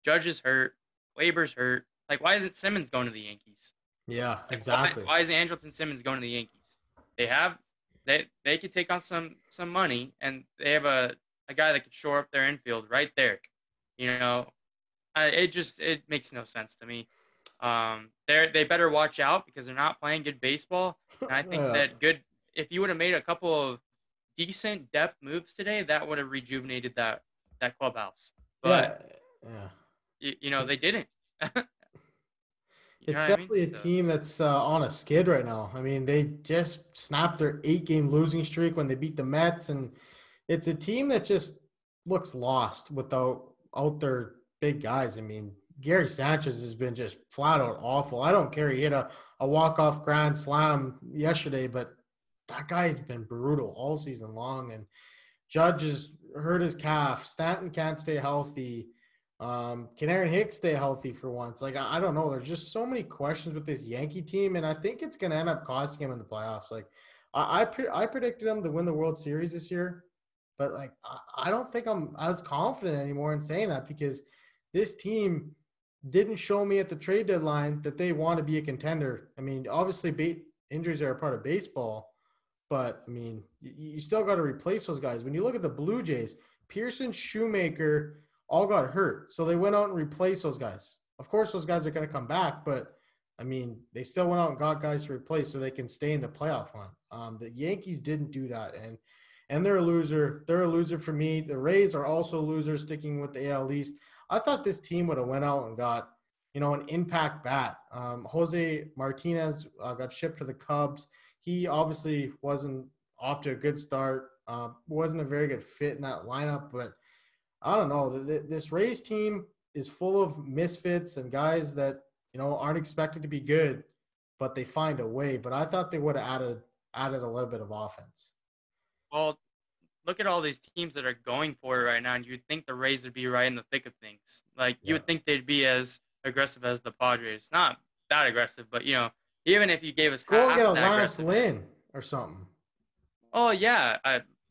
Judge is hurt, Weber's hurt. Like, why isn't Simmons going to the Yankees? Yeah, exactly. Why is Andrelton Simmons going to the Yankees? They could take on some money, and they have a guy that could shore up their infield right there. It makes no sense to me. They better watch out because they're not playing good baseball. And I think if you would have made a couple of decent depth moves today, that would have rejuvenated that clubhouse. But they didn't. It's definitely a team that's on a skid right now. I mean, they just snapped their 8-game losing streak when they beat the Mets, and it's a team that just looks lost without their big guys. I mean, Gary Sanchez has been just flat out awful. I don't care. He hit a walk-off grand slam yesterday, but that guy's been brutal all season long. And Judge has hurt his calf. Stanton can't stay healthy. Can Aaron Hicks stay healthy for once? Like, I don't know. There's just so many questions with this Yankee team, and I think it's going to end up costing him in the playoffs. Like, I predicted him to win the World Series this year, but like I don't think I'm as confident anymore in saying that because this team didn't show me at the trade deadline that they want to be a contender. I mean, obviously injuries are a part of baseball, but I mean, you still got to replace those guys. When you look at the Blue Jays, Pearson, Shoemaker all got hurt, so they went out and replaced those guys. Of course, those guys are going to come back, but I mean, they still went out and got guys to replace so they can stay in the playoff hunt. The Yankees didn't do that, and they're a loser. They're a loser for me. The Rays are also losers, sticking with the AL East. I thought this team would have went out and got, an impact bat. Jose Martinez got shipped to the Cubs. He obviously wasn't off to a good start. Wasn't a very good fit in that lineup, but I don't know. This Rays team is full of misfits and guys that aren't expected to be good, but they find a way. But I thought they would have added a little bit of offense. Well, look at all these teams that are going for it right now, and you'd think the Rays would be right in the thick of things. Like, you would think they'd be as aggressive as the Padres. Not that aggressive, but, even if you gave us go half get a that Lance aggressive. Lynn or something. Oh, yeah.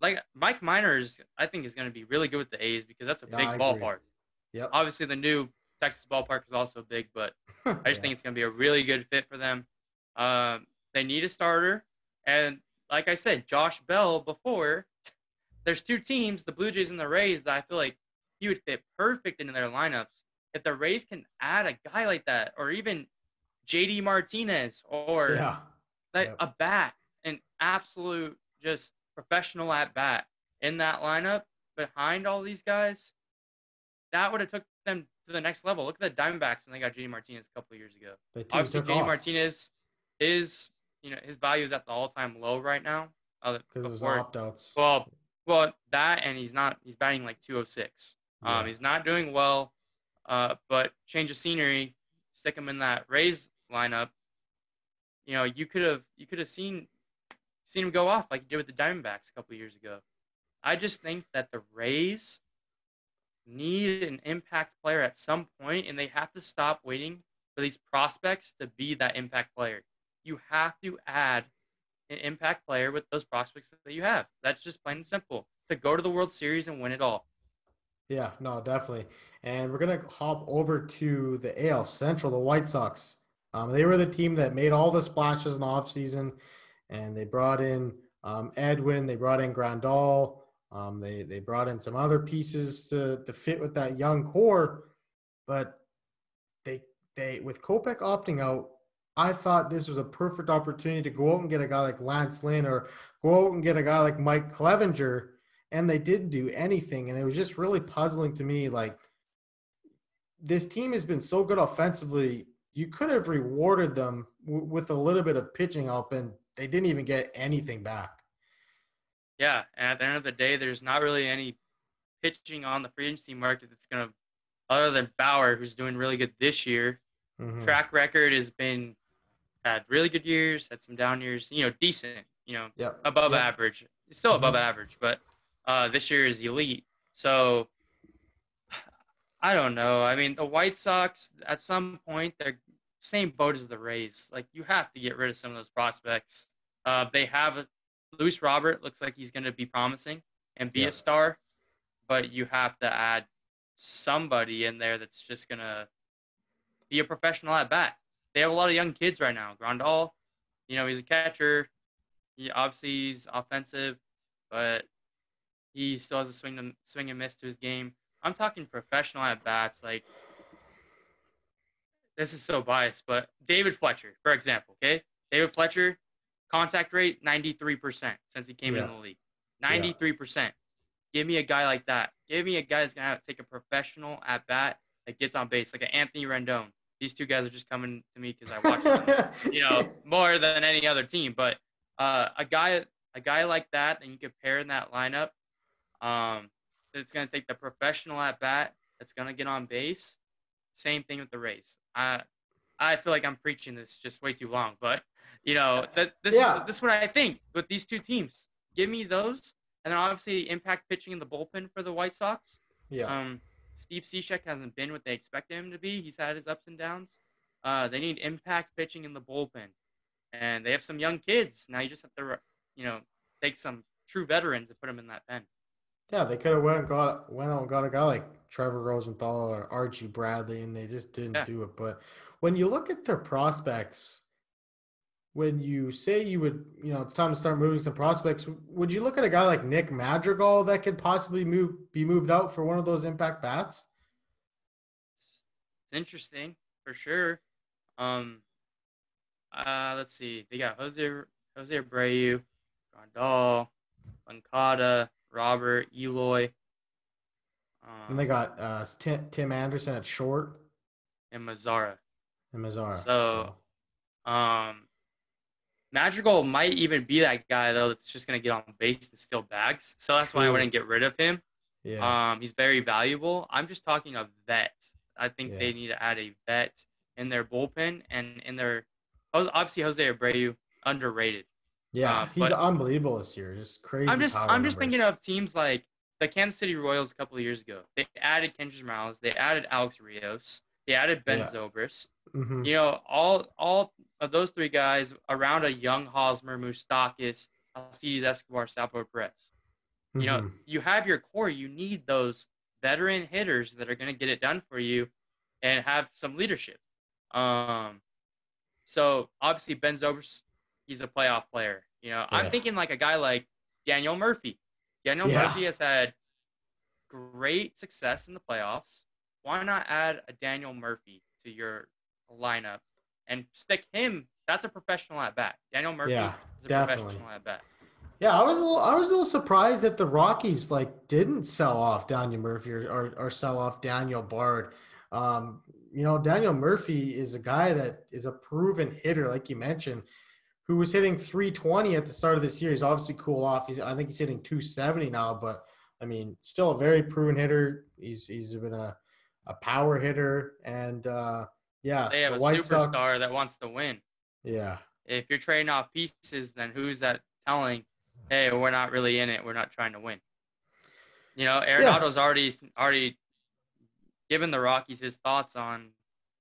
Like Mike Miners, I think is going to be really good with the A's because that's a big ballpark. Yep. Obviously, the new Texas ballpark is also big, but I just think it's going to be a really good fit for them. They need a starter. And like I said, Josh Bell before, there's two teams, the Blue Jays and the Rays, that I feel like he would fit perfect into their lineups. If the Rays can add a guy like that, or even JD Martinez, or a bat, an absolute just professional at bat in that lineup behind all these guys, that would have took them to the next level. Look at the Diamondbacks when they got JD Martinez a couple of years ago. Obviously, JD Martinez is, his value is at the all-time low right now. Because of his opt-outs. Well, that, and he's batting like 206. Yeah. He's not doing well, but change of scenery, stick him in that Rays lineup. You could have seen him go off like you did with the Diamondbacks a couple of years ago. I just think that the Rays need an impact player at some point, and they have to stop waiting for these prospects to be that impact player. You have to add an impact player with those prospects that you have. That's just plain and simple to go to the World Series and win it all. Yeah, no, definitely. And we're going to hop over to the AL Central, the White Sox. They were the team that made all the splashes in the offseason, and they brought in Edwin, they brought in Grandal, they brought in some other pieces to fit with that young core, but they with Kopech opting out, I thought this was a perfect opportunity to go out and get a guy like Lance Lynn or go out and get a guy like Mike Clevenger, and they didn't do anything. And it was just really puzzling to me. Like, this team has been so good offensively. You could have rewarded them with a little bit of pitching help, and they didn't even get anything back. Yeah, and at the end of the day, there's not really any pitching on the free agency market that's going to, other than Bauer, who's doing really good this year. Mm-hmm. Track record has had really good years, had some down years, decent, above average. It's still above average, but this year is elite. So I don't know. I mean, the White Sox, at some point, they're same boat as the Rays. Like, you have to get rid of some of those prospects. They have Luis Robert, looks like he's going to be promising and be a star, but you have to add somebody in there that's just going to be a professional at bat. They have a lot of young kids right now. Grandal, he's a catcher. He's offensive, but he still has a swing and miss to his game. I'm talking professional at bats. Like, this is so biased, but David Fletcher, for example, okay? David Fletcher, contact rate 93% since he came in the league. 93%. Give me a guy like that. Give me a guy that's going to take a professional at bat that gets on base, like an Anthony Rendon. These two guys are just coming to me because I watch them, more than any other team. But a guy like that, and you can pair in that lineup, that's going to take the professional at bat, that's going to get on base. same thing with the Rays. I feel like I'm preaching this just way too long, but this is what I think with these two teams. Give me those, and then obviously impact pitching in the bullpen for the White Sox. Yeah. Steve Cishek hasn't been what they expected him to be. He's had his ups and downs. They need impact pitching in the bullpen, and they have some young kids. Now you just have to, take some true veterans and put them in that pen. Yeah, they could have went out and got a guy like Trevor Rosenthal or Archie Bradley, and they just didn't do it. But when you look at their prospects, when you say you would, it's time to start moving some prospects, would you look at a guy like Nick Madrigal that could possibly be moved out for one of those impact bats? It's interesting for sure. Let's see. They got Jose Abreu, Grandal, Moncada, Robert, Eloy. And they got Tim Anderson at short. And Mazzara. So, Madrigal might even be that guy, though, that's just going to get on base and steal bags. So that's why I wouldn't get rid of him. Yeah. He's very valuable. I'm just talking a vet. I think they need to add a vet in their bullpen and in their – obviously, Jose Abreu, underrated. Yeah, he's unbelievable this year. Just crazy. I'm just thinking of teams like the Kansas City Royals a couple of years ago. They added Kendrys Morales. They added Alex Rios. They added Ben Zobrist. Mm-hmm. All of those three guys around a young Hosmer, Moustakas, Alcides Escobar, Salvador Perez. Mm-hmm. You have your core. You need those veteran hitters that are going to get it done for you and have some leadership. So obviously Ben Zobrist, he's a playoff player. I'm thinking like a guy like Daniel Murphy. Murphy has had great success in the playoffs. Why not add a Daniel Murphy to your lineup and stick him? That's a professional at bat. Daniel Murphy is a professional at bat. Yeah, I was a little surprised that the Rockies didn't sell off Daniel Murphy or sell off Daniel Bard. Daniel Murphy is a guy that is a proven hitter, like you mentioned, who was hitting 320 at the start of this year. He's obviously cooled off. I think he's hitting 270 now, but I mean, still a very proven hitter. He's been a power hitter, and they have a White superstar Sox, that wants to win. Yeah. If you're trading off pieces, then who's that telling, hey, we're not really in it. We're not trying to win. Arenado's already given the Rockies his thoughts on,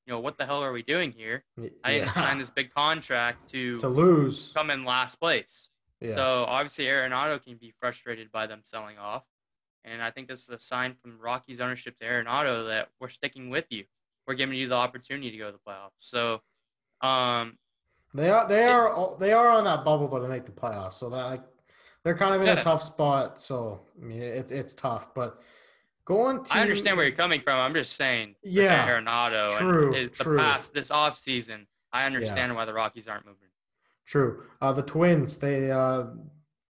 what the hell are we doing here? I didn't sign this big contract to lose, come in last place. Yeah. So obviously Arenado can be frustrated by them selling off. And I think this is a sign from Rockies ownership to Arenado that we're sticking with you. We're giving you the opportunity to go to the playoffs. So, they are on that bubble though to make the playoffs. So that they're kind of in a tough spot. So I mean, it's tough. But I understand where you're coming from. I'm just saying, Arenado and this offseason, I understand why the Rockies aren't moving. True. The Twins, they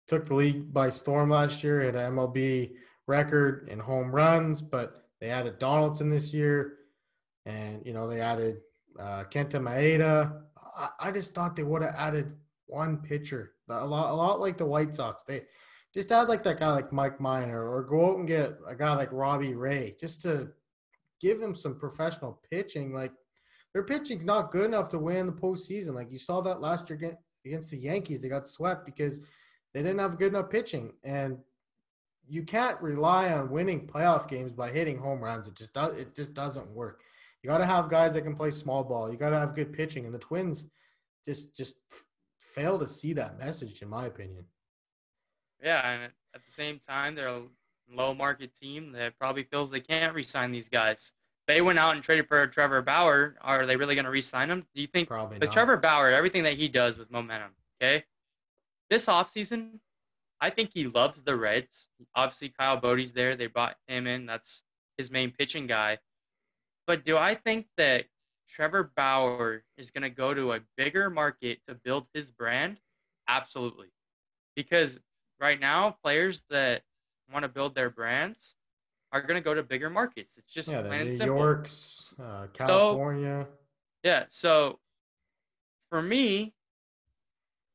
took the league by storm last year, had an MLB record in home runs, but they added Donaldson this year, and they added Kenta Maeda. I just thought they would have added one pitcher, a lot like the White Sox. They just add that guy like Mike Minor, or go out and get a guy like Robbie Ray, just to give him some professional pitching. Their pitching's not good enough to win the postseason. You saw that last year against the Yankees. They got swept because they didn't have good enough pitching, and you can't rely on winning playoff games by hitting home runs. It just doesn't work. You got to have guys that can play small ball. You got to have good pitching, and the Twins just fail to see that message, in my opinion. Yeah, and at the same time, they're a low market team that probably feels they can't re-sign these guys. They went out and traded for Trevor Bauer. Are they really going to re-sign him? Do you think Probably with not. Trevor Bauer, everything that he does with momentum, okay? This offseason, I think he loves the Reds. Obviously, Kyle Bodie's there. They brought him in. That's his main pitching guy. But do I think that Trevor Bauer is going to go to a bigger market to build his brand? Absolutely. Because right now, players that want to build their brands are going to go to bigger markets. It's just plain and simple. New York's, California. So for me,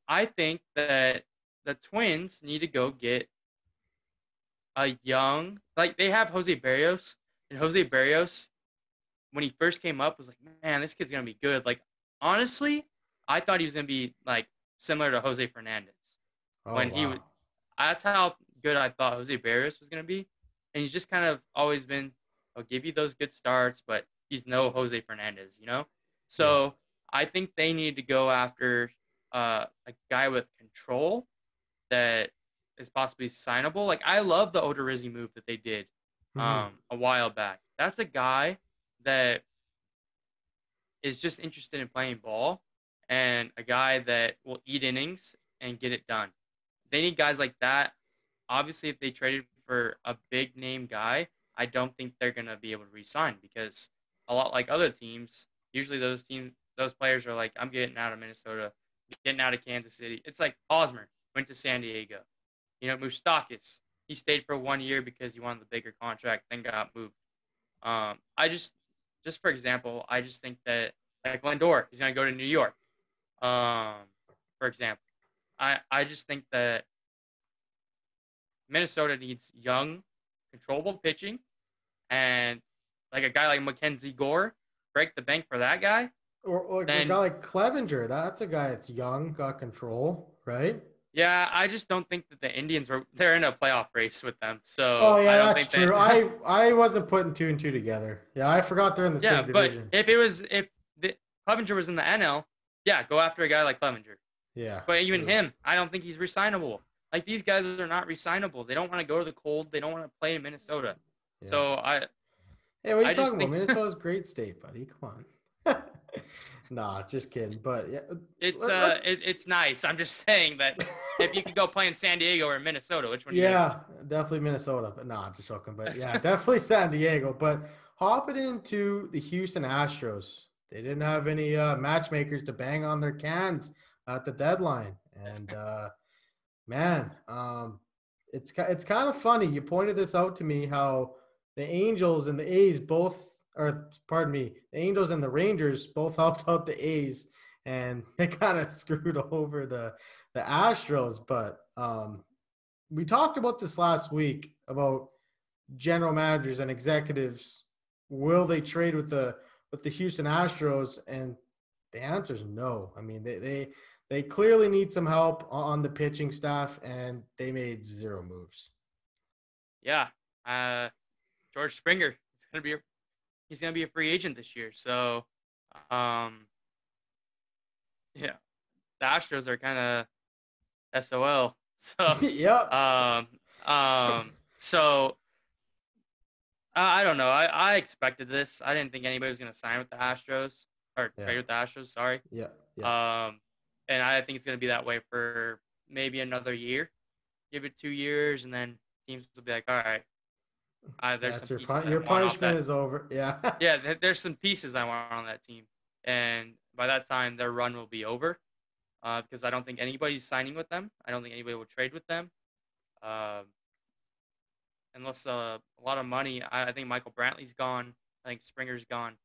I think that the Twins need to go get a young, they have Jose Berrios, and Jose Berrios when he first came up, was like, man, this kid's gonna be good. Like, honestly, I thought he was gonna be like similar to Jose Fernandez Oh, when he wow. was. That's how good I thought Jose Barrios was gonna be, and he's just kind of always been. I'll give you those good starts, but he's no Jose Fernandez, you know. So I think they need to go after a guy with control that is possibly signable. Like, I love the Odorizzi move that they did Mhm. a while back. That's a guy that is just interested in playing ball and a guy that will eat innings and get it done. They need guys like that. Obviously, if they traded for a big name guy, I don't think they're going to be able to re-sign because a lot like other teams, usually those players are like, I'm getting out of Minnesota, getting out of Kansas City. It's like Hosmer went to San Diego. You know, Moustakas, he stayed for 1 year because he wanted the bigger contract, then got moved. I just for example, I just think that like Lindor, he's gonna go to New York. For example, I just think that Minnesota needs young, controllable pitching, and like a guy like Mackenzie Gore, break the bank for that guy. Or like a guy Then like Clevenger. That's a guy that's young, got control, right? yeah, I just don't think that the Indians they're in a playoff race with them. Oh So I yeah, don't that's think that true. I wasn't putting two and two together. Yeah, I forgot they're in the yeah, same but division. if the Clevenger was in the NL, yeah, go after a guy like Clevenger. Yeah, But even true. him, I don't think he's resignable. Like these guys are not resignable. They don't want to go to the cold. They don't want to play in Minnesota. Yeah. So Hey, what are I you just talking about? think Minnesota's great state, buddy. Come on. Nah, just kidding. But yeah, let's. it's nice. I'm just saying that if you could go play in San Diego or Minnesota, which one do you gonna Yeah, definitely Minnesota. But nah, just joking. But yeah, definitely San Diego. But hopping into the Houston Astros, they didn't have any matchmakers to bang on their cans at the deadline, and man, it's kind of funny. You pointed this out to me how the Angels and the A's both, or pardon me, the Angels and the Rangers both helped out the A's, and they kind of screwed over the Astros. But we talked about this last week about general managers and executives. Will they trade with the Houston Astros? And the answer is no. I mean, they clearly need some help on the pitching staff, and they made zero moves. Yeah, George Springer he's gonna be a free agent this year. So, yeah, the Astros are kind of SOL. So, Yep. so I don't know. I expected this. I didn't think anybody was gonna sign with the Astros or Yeah. trade with the Astros. Sorry. Yeah. Yeah. And I think it's gonna be that way for maybe another year. Give it 2 years, and then teams will be like, all right. There's That's some your pieces I your want off punishment that. is over. Yeah. Yeah, there's some pieces I want on that team, and by that time their run will be over. Because I don't think anybody's signing with them. I don't think anybody will trade with them, uh, unless a lot of money. I think Michael Brantley's gone. I think Springer's gone.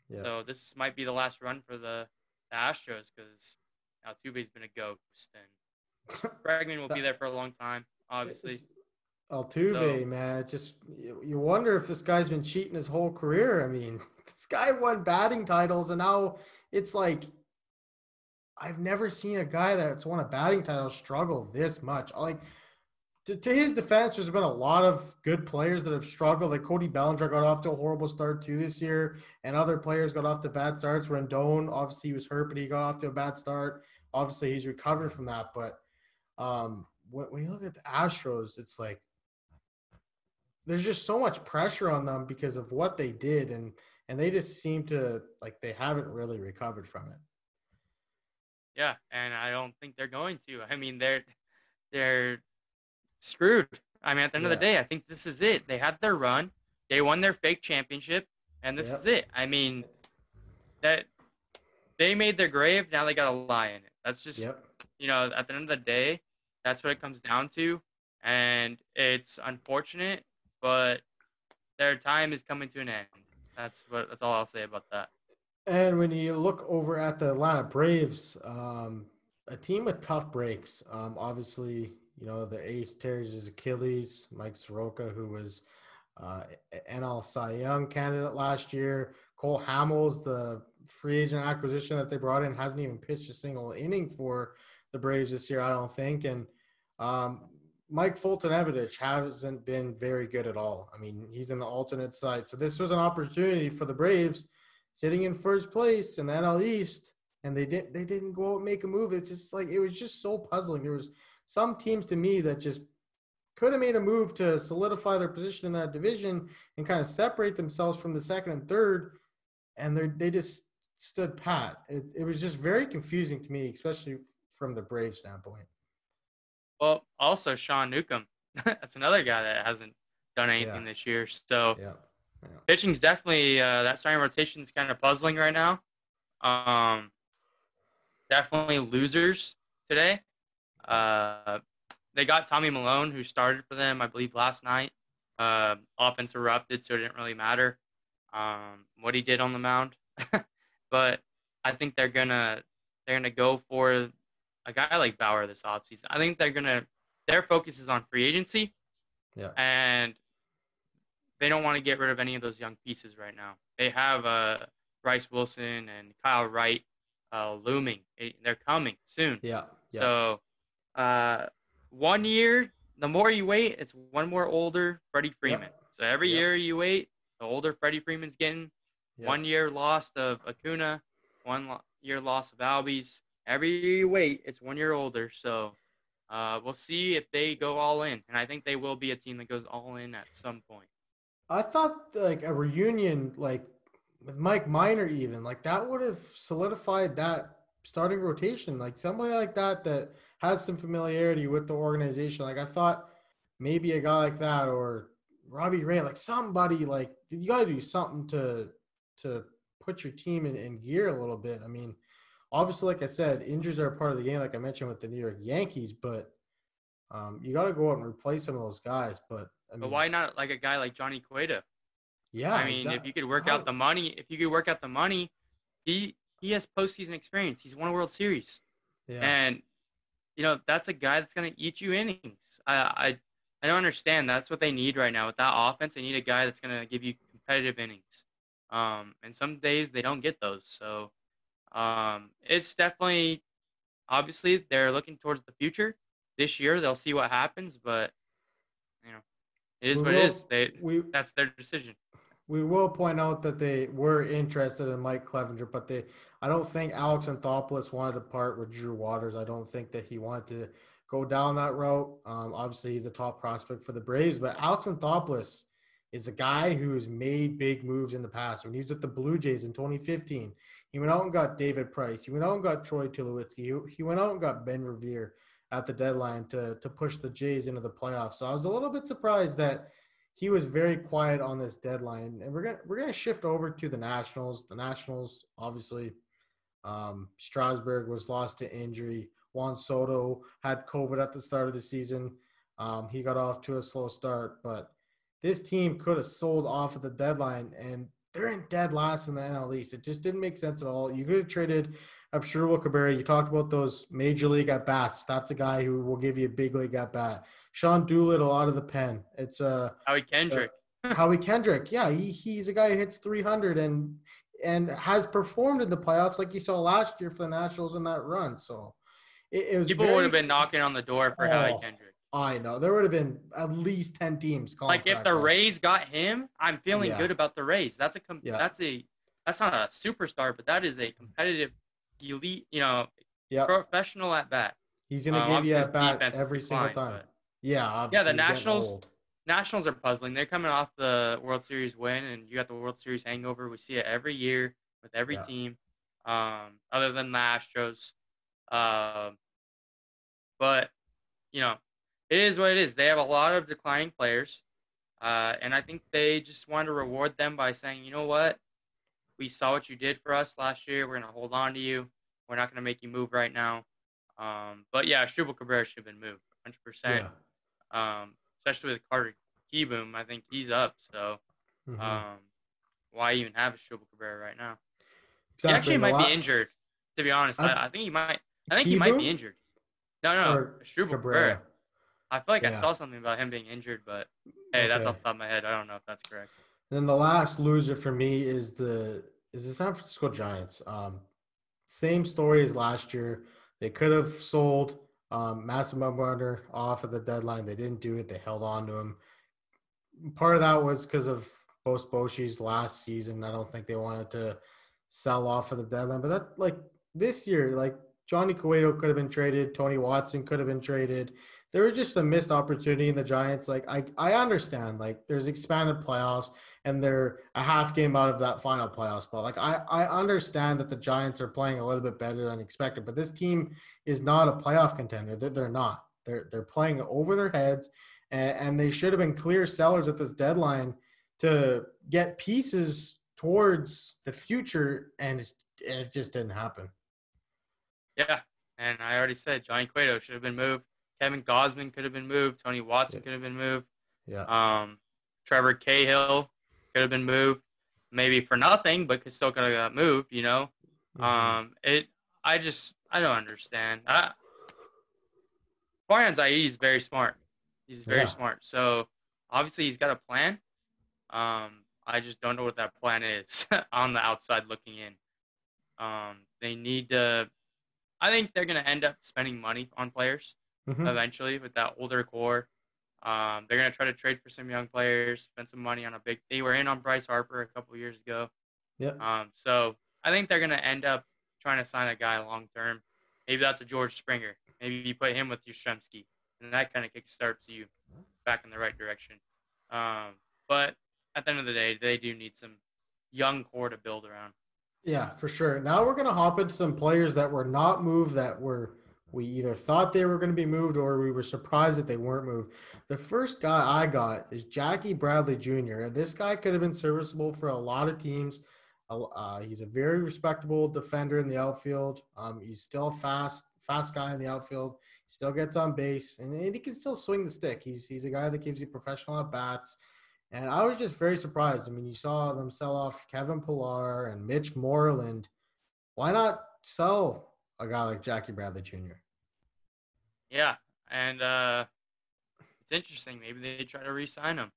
Yeah. So this might be the last run for the Astros because Altuve's been a ghost, and Bregman will be there for a long time, obviously. Altuve, man, just you wonder if this guy's been cheating his whole career. I mean, this guy won batting titles, and now it's like I've never seen a guy that's won a batting title struggle this much. Like to his defense, there's been a lot of good players that have struggled. Like Cody Bellinger got off to a horrible start too this year, and other players got off to bad starts. Rendon, obviously, he was hurt, but he got off to a bad start. Obviously, he's recovered from that. But when you look at the Astros, it's like there's just so much pressure on them because of what they did, and they just seem to like they haven't really recovered from it. Yeah, and I don't think they're going to. I mean, they're screwed. I mean, at the end of the day, I think this is it. They had their run. They won their fake championship, and this is it. I mean, that they made their grave. Now they got to lie in it. That's just, at the end of the day, that's what it comes down to. And it's unfortunate, but their time is coming to an end. That's all I'll say about that. And when you look over at the Atlanta Braves, a team with tough breaks, obviously, the ace tears his Achilles. Mike Soroka, who was NL Cy Young candidate last year. Cole Hamels, the free agent acquisition that they brought in, hasn't even pitched a single inning for the Braves this year, I don't think. And Mike Fulton-Evidich hasn't been very good at all. I mean, he's in the alternate side. So this was an opportunity for the Braves sitting in first place in the NL East, and they didn't go out and make a move. It's just like, it was just so puzzling. There was some teams to me that just could have made a move to solidify their position in that division and kind of separate themselves from the second and third, and they just stood pat. It was just very confusing to me, especially from the Braves standpoint. Well, also Sean Newcomb. That's another guy that hasn't done anything this year. So pitching's definitely that starting rotation is kind of puzzling right now. Definitely losers today. They got Tommy Malone, who started for them, I believe, last night. Offense erupted, so it didn't really matter what he did on the mound. But I think they're gonna go for a guy like Bauer this offseason. I think their focus is on free agency. Yeah. And they don't want to get rid of any of those young pieces right now. They have Bryce Wilson and Kyle Wright looming. They're coming soon. Yeah. So 1 year, the more you wait, it's one more older Freddie Freeman. Yep. So every year you wait, the older Freddie Freeman's getting. 1 year lost of Acuna, 1 year loss of Albies. Every year you wait, it's 1 year older. So we'll see if they go all in. And I think they will be a team that goes all in at some point. I thought like a reunion, like with Mike Minor, even like that would have solidified that starting rotation. Like somebody like that has some familiarity with the organization. Like I thought maybe a guy like that or Robbie Ray, like somebody like you got to do something to put your team in gear a little bit. I mean, obviously, like I said, injuries are a part of the game, like I mentioned with the New York Yankees, but you got to go out and replace some of those guys. But I mean, why not like a guy like Johnny Cueto? Yeah, I mean, if you could work out the money, he has postseason experience. He's won a World Series, and that's a guy that's going to eat you innings. I don't understand. That's what they need right now with that offense. They need a guy that's going to give you competitive innings. And some days they don't get those. So it's definitely, obviously, they're looking towards the future. This year they'll see what happens, but it is what it is. That's their decision. We will point out that they were interested in Mike Clevenger, but I don't think Alex Anthopoulos wanted to part with Drew Waters. I don't think that he wanted to go down that route. Obviously, he's a top prospect for the Braves, but Alex Anthopoulos is a guy who's made big moves in the past. When he was with the Blue Jays in 2015, he went out and got David Price. He went out and got Troy Tulowitzki. He went out and got Ben Revere at the deadline to push the Jays into the playoffs. So I was a little bit surprised that he was very quiet on this deadline. And we're gonna shift over to the Nationals. The Nationals, obviously, Strasburg was lost to injury. Juan Soto had COVID at the start of the season. He got off to a slow start, but this team could have sold off at the deadline, and they're in dead last in the NL East. It just didn't make sense at all. You could have traded Asdrubal Cabrera. You talked about those major league at-bats. That's a guy who will give you a big league at-bat. Sean Doolittle out of the pen. It's Howie Kendrick. Howie Kendrick. Yeah, he's a guy who hits 300 and has performed in the playoffs like you saw last year for the Nationals in that run. So it was people would have been knocking on the door for Howie Kendrick. I know. There would have been at least 10 teams calling. Like if the Rays got him, I'm feeling good about the Rays. That's not a superstar, but that is a competitive elite, professional at bat. He's going to give you at bat every single time. The Nationals are puzzling. They're coming off the World Series win, and you got the World Series hangover. We see it every year with every team, other than the Astros. But it is what it is. They have a lot of declining players, and I think they just wanted to reward them by saying, you know what, we saw what you did for us last year. We're going to hold on to you. We're not going to make you move right now. But Asdrubal Cabrera should have been moved 100%. Especially with Carter Kieboom, I think he's up. So why even have Asdrubal Cabrera right now? Exactly. He actually might be injured, to be honest. I think he might. I think he might be injured. No, Asdrubal Cabrera. I feel like I saw something about him being injured, but hey, that's off the top of my head. I don't know if that's correct. And then the last loser for me is the San Francisco Giants. Same story as last year. They could have sold Massive Bumgarner off at the deadline. They didn't do it. They held on to him. Part of that was because of Boshi's last season. I don't think they wanted to sell off at the deadline. But that, like, this year, like, Johnny Cueto could have been traded. Tony Watson could have been traded. There was just a missed opportunity in the Giants. Like, I understand, like, there's expanded playoffs and they're a half game out of that final playoff spot. Like, I understand that the Giants are playing a little bit better than expected, but this team is not a playoff contender. They're not. They're playing over their heads, and they should have been clear sellers at this deadline to get pieces towards the future, and it just didn't happen. Yeah, and I already said Johnny Cueto should have been moved. Kevin Gausman could have been moved. Tony Watson could have been moved. Yeah. Trevor Cahill could have been moved, maybe for nothing, but still could have got moved. You know, I don't understand. Farhan Zaidi is very smart. He's very smart. So obviously he's got a plan. I just don't know what that plan is on the outside looking in. They need to. I think they're going to end up spending money on players eventually with that older core. They're going to try to trade for some young players, spend some money on they were in on Bryce Harper a couple years ago. Yeah. So I think they're going to end up trying to sign a guy long term. Maybe that's a George Springer. Maybe you put him with Yastrzemski, and that kind of kickstarts you back in the right direction. But at the end of the day, they do need some young core to build around. Yeah, for sure. Now we're going to hop into some players that were not moved, we either thought they were going to be moved or we were surprised that they weren't moved. The first guy I got is Jackie Bradley Jr. This guy could have been serviceable for a lot of teams. He's a very respectable defender in the outfield. He's still a fast guy in the outfield. He still gets on base, and he can still swing the stick. He's a guy that gives you professional at-bats. And I was just very surprised. I mean, you saw them sell off Kevin Pillar and Mitch Moreland. Why not sell a guy like Jackie Bradley Jr.? Yeah, and it's interesting. Maybe they try to re-sign him,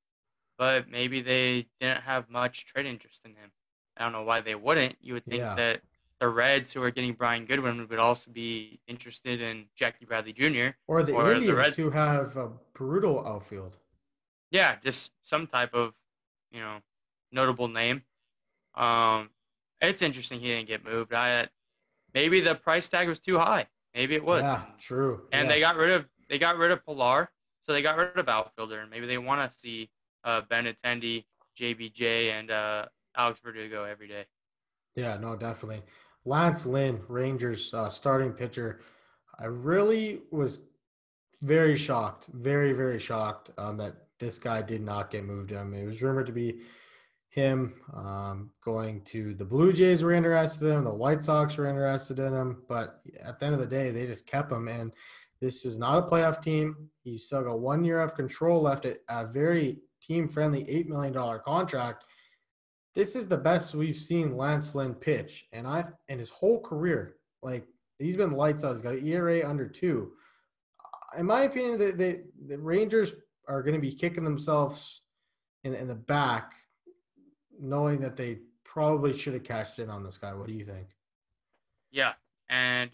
but maybe they didn't have much trade interest in him. I don't know why they wouldn't. You would think that the Reds, who are getting Brian Goodwin, would also be interested in Jackie Bradley Jr. Or the Indians, who have a brutal outfield. Yeah, just some type of, notable name. It's interesting he didn't get moved. Maybe the price tag was too high. Maybe it was. Yeah, true. And they got rid of Pillar, so they got rid of outfielder. And maybe they want to see Benintendi, JBJ, and Alex Verdugo every day. Yeah, no, definitely. Lance Lynn, Rangers starting pitcher. I really was very shocked, very, very shocked that this guy did not get moved. It was rumored to be him going to the Blue Jays were interested in him, the White Sox were interested in him, but at the end of the day, they just kept him. And this is not a playoff team. He's still got 1 year of control left at a very team-friendly $8 million contract. This is the best we've seen Lance Lynn pitch, and in his whole career, like, he's been lights out. He's got an ERA under 2. In my opinion, the Rangers are going to be kicking themselves in the back, knowing that they probably should have cashed in on this guy. What do you think? Yeah, and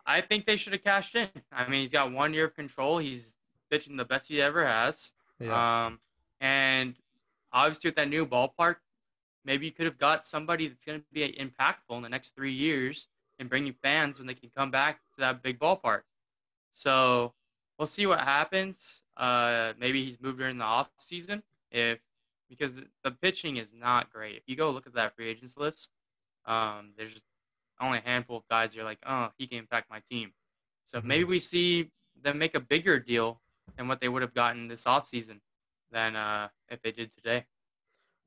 I think they should have cashed in. I mean, he's got 1 year of control. He's pitching the best he ever has. Yeah. And obviously with that new ballpark, maybe you could have got somebody that's going to be impactful in the next 3 years and bring you fans when they can come back to that big ballpark. So we'll see what happens. Maybe he's moved during the off season because the pitching is not great. If you go look at that free agents list, there's just only a handful of guys you're like, oh, he can impact my team. So maybe we see them make a bigger deal than what they would have gotten this offseason than if they did today.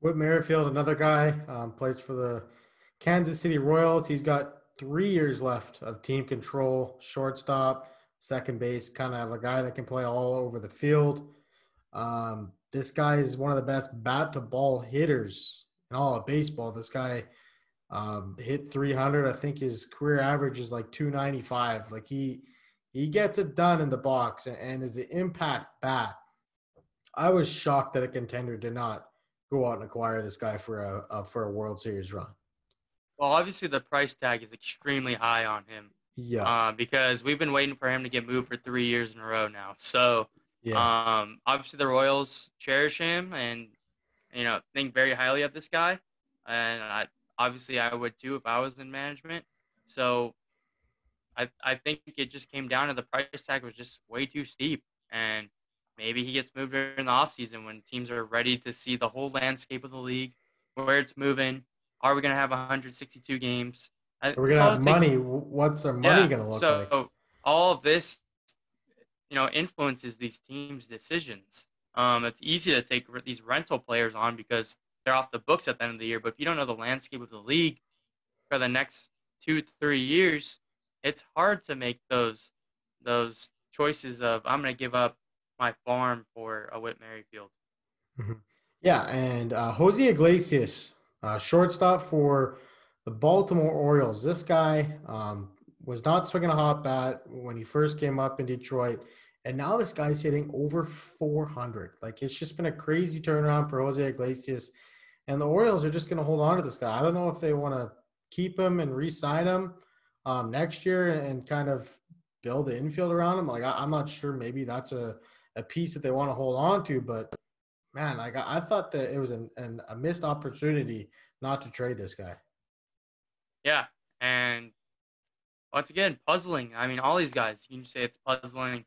Whit Merrifield, another guy, plays for the Kansas City Royals. He's got 3 years left of team control, shortstop, second base, kind of a guy that can play all over the field. This guy is one of the best bat-to-ball hitters in all of baseball. This guy hit 300. I think his career average is like 295. Like, he gets it done in the box and is an impact bat. I was shocked that a contender did not go out and acquire this guy for a World Series run. Well, obviously the price tag is extremely high on him. Yeah. Because we've been waiting for him to get moved for 3 years in a row now. So, Yeah. obviously the Royals cherish him and, think very highly of this guy. And I would too if I was in management. So I think it just came down to the price tag was just way too steep. And maybe he gets moved during the offseason when teams are ready to see the whole landscape of the league, where it's moving. Are we going to have 162 games? We're going That's to all have it takes. money. What's our money going to look like? So all of this, influences these teams' decisions. It's easy to take these rental players on because they're off the books at the end of the year. But if you don't know the landscape of the league for the next 2-3 years, it's hard to make those choices of I'm going to give up my farm for a Whit Merrifield. Mhm. Yeah, and Jose Iglesias, shortstop for the Baltimore Orioles. This guy was not swinging a hot bat when he first came up in Detroit, and now this guy's hitting over 400. Like, it's just been a crazy turnaround for Jose Iglesias, and the Orioles are just going to hold on to this guy. I don't know if they want to keep him and re-sign him next year and kind of build the infield around him. Like, I'm not sure. Maybe that's a piece that they want to hold on to, but man, I thought that it was a missed opportunity not to trade this guy. Yeah, and once again, puzzling. I mean, all these guys, you can say it's puzzling.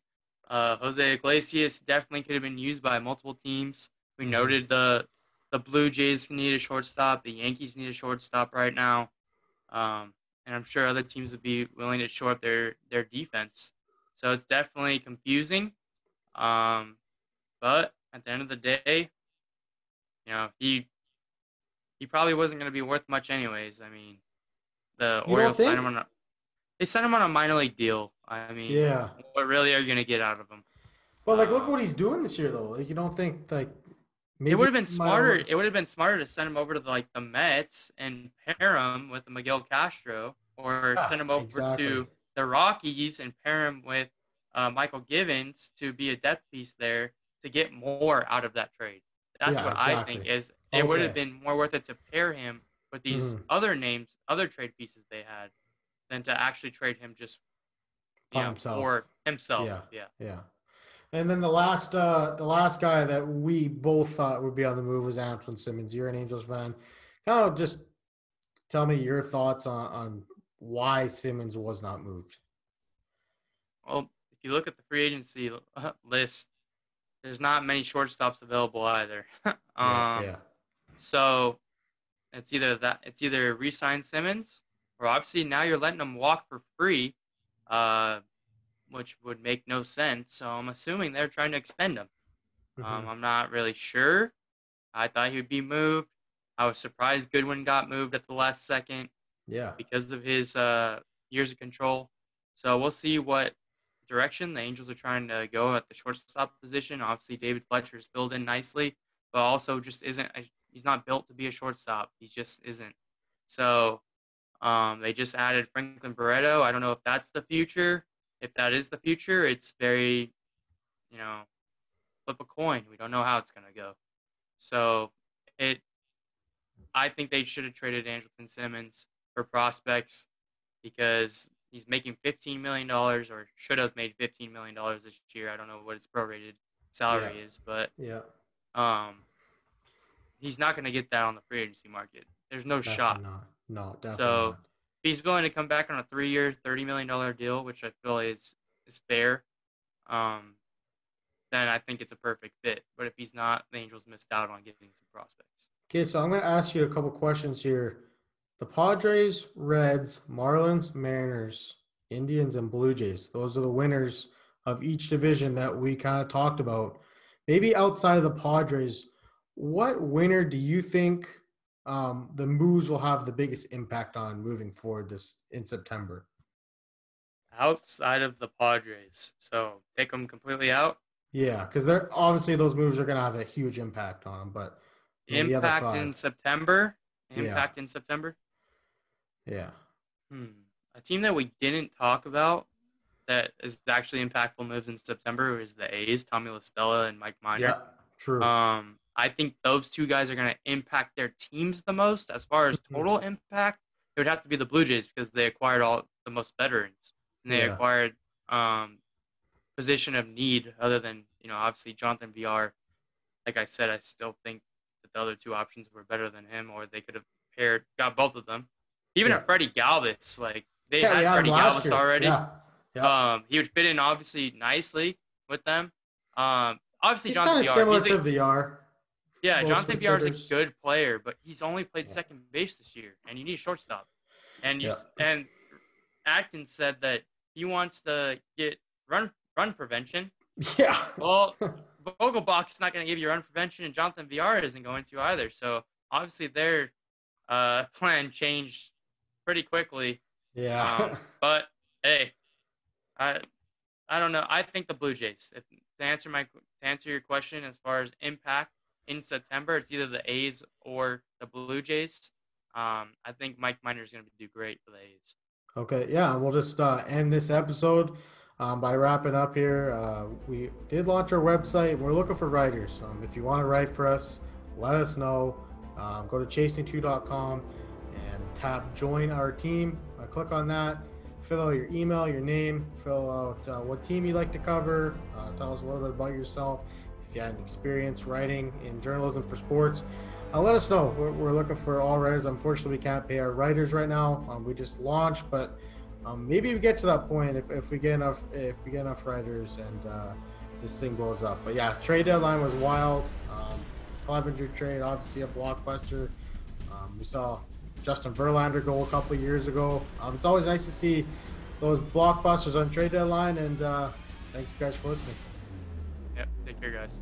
Jose Iglesias definitely could have been used by multiple teams. We noted the Blue Jays need a shortstop. The Yankees need a shortstop right now. And I'm sure other teams would be willing to shore up their defense. So it's definitely confusing. But at the end of the day, he probably wasn't going to be worth much anyways. I mean, the Orioles signed him on a minor league deal. I mean, yeah. What really are you going to get out of him? Well, look what he's doing this year, though. Like, you don't think, maybe it would have been smarter. It would have been smarter to send him over to the Mets and pair him with Miguel Castro, or send him over to the Rockies and pair him with Michael Givens to be a depth piece there to get more out of that trade. That's what I think is. It would have been more worth it to pair him with these other names, other trade pieces they had, than to actually trade him just for himself. Yeah. And then the last guy that we both thought would be on the move was Andrelton Simmons. You're an Angels fan. Kind of just tell me your thoughts on why Simmons was not moved. Well, if you look at the free agency list, there's not many shortstops available either. So it's either re-sign Simmons, or obviously now you're letting him walk for free, which would make no sense. So I'm assuming they're trying to extend him. I'm not really sure. I thought he would be moved. I was surprised Goodwin got moved at the last second. Yeah. Because of his years of control. So we'll see what direction the Angels are trying to go at the shortstop position. Obviously, David Fletcher's filled in nicely, but also just isn't. He's not built to be a shortstop. He just isn't. So they just added Franklin Barreto. I don't know if that's the future. If that is the future, it's very, flip a coin. We don't know how it's going to go. So I think they should have traded Andrelton Simmons for prospects because he's making $15 million, or should have made $15 million this year. I don't know what his prorated salary is, but he's not going to get that on the free agency market. There's no shot. No, definitely so not. If he's willing to come back on a 3-year, $30 million deal, which I feel is fair, then I think it's a perfect fit. But if he's not, the Angels missed out on getting some prospects. Okay, so I'm going to ask you a couple questions here. The Padres, Reds, Marlins, Mariners, Indians, and Blue Jays. Those are the winners of each division that we kind of talked about. Maybe outside of the Padres, what winner do you think the moves will have the biggest impact on moving forward in September? Outside of the Padres. So take them completely out? Yeah, because they're obviously those moves are going to have a huge impact on them, but impact in September? In September? Yeah. A team that we didn't talk about that is actually impactful moves in September is the A's, Tommy La Stella and Mike Minor. Yeah, true. I think those two guys are going to impact their teams the most. As far as total impact, it would have to be the Blue Jays because they acquired all the most veterans. And they acquired position of need other than, obviously Jonathan VR. Like I said, I still think that the other two options were better than him, or they could have got both of them. Even at Freddie Galvis, like they had Freddie Galvis already. Yeah. He would fit in obviously nicely with them. Obviously, he's Jonathan VR. Similar to VR. Yeah, Jonathan VR is a good player, but he's only played second base this year, and you need a shortstop. And and Atkins said that he wants to get run prevention. Yeah. Well, Vogelbach is not going to give you run prevention, and Jonathan VR isn't going to either. So obviously their plan changed pretty quickly. Yeah. But hey, I don't know. I think the Blue Jays. To answer your question as far as impact in September, it's either the A's or the Blue Jays. I think Mike Minor is going to do great for the A's. Okay, yeah, we'll just end this episode by wrapping up here. We did launch our website. We're looking for writers. If you want to write for us, let us know. Go to chasing2.com and tap join our team. Click on that. Fill out your email, your name, fill out what team you'd like to cover. Tell us a little bit about yourself. If you had an experience writing in journalism for sports, let us know. We're looking for all writers. Unfortunately, we can't pay our writers right now. We just launched, but maybe we get to that point if we get enough writers and this thing blows up. But yeah, trade deadline was wild. Clevenger trade, obviously a blockbuster. We saw Justin Verlander go a couple of years ago. It's always nice to see those blockbusters on trade deadline, and thank you guys for listening. Yep, take care, guys.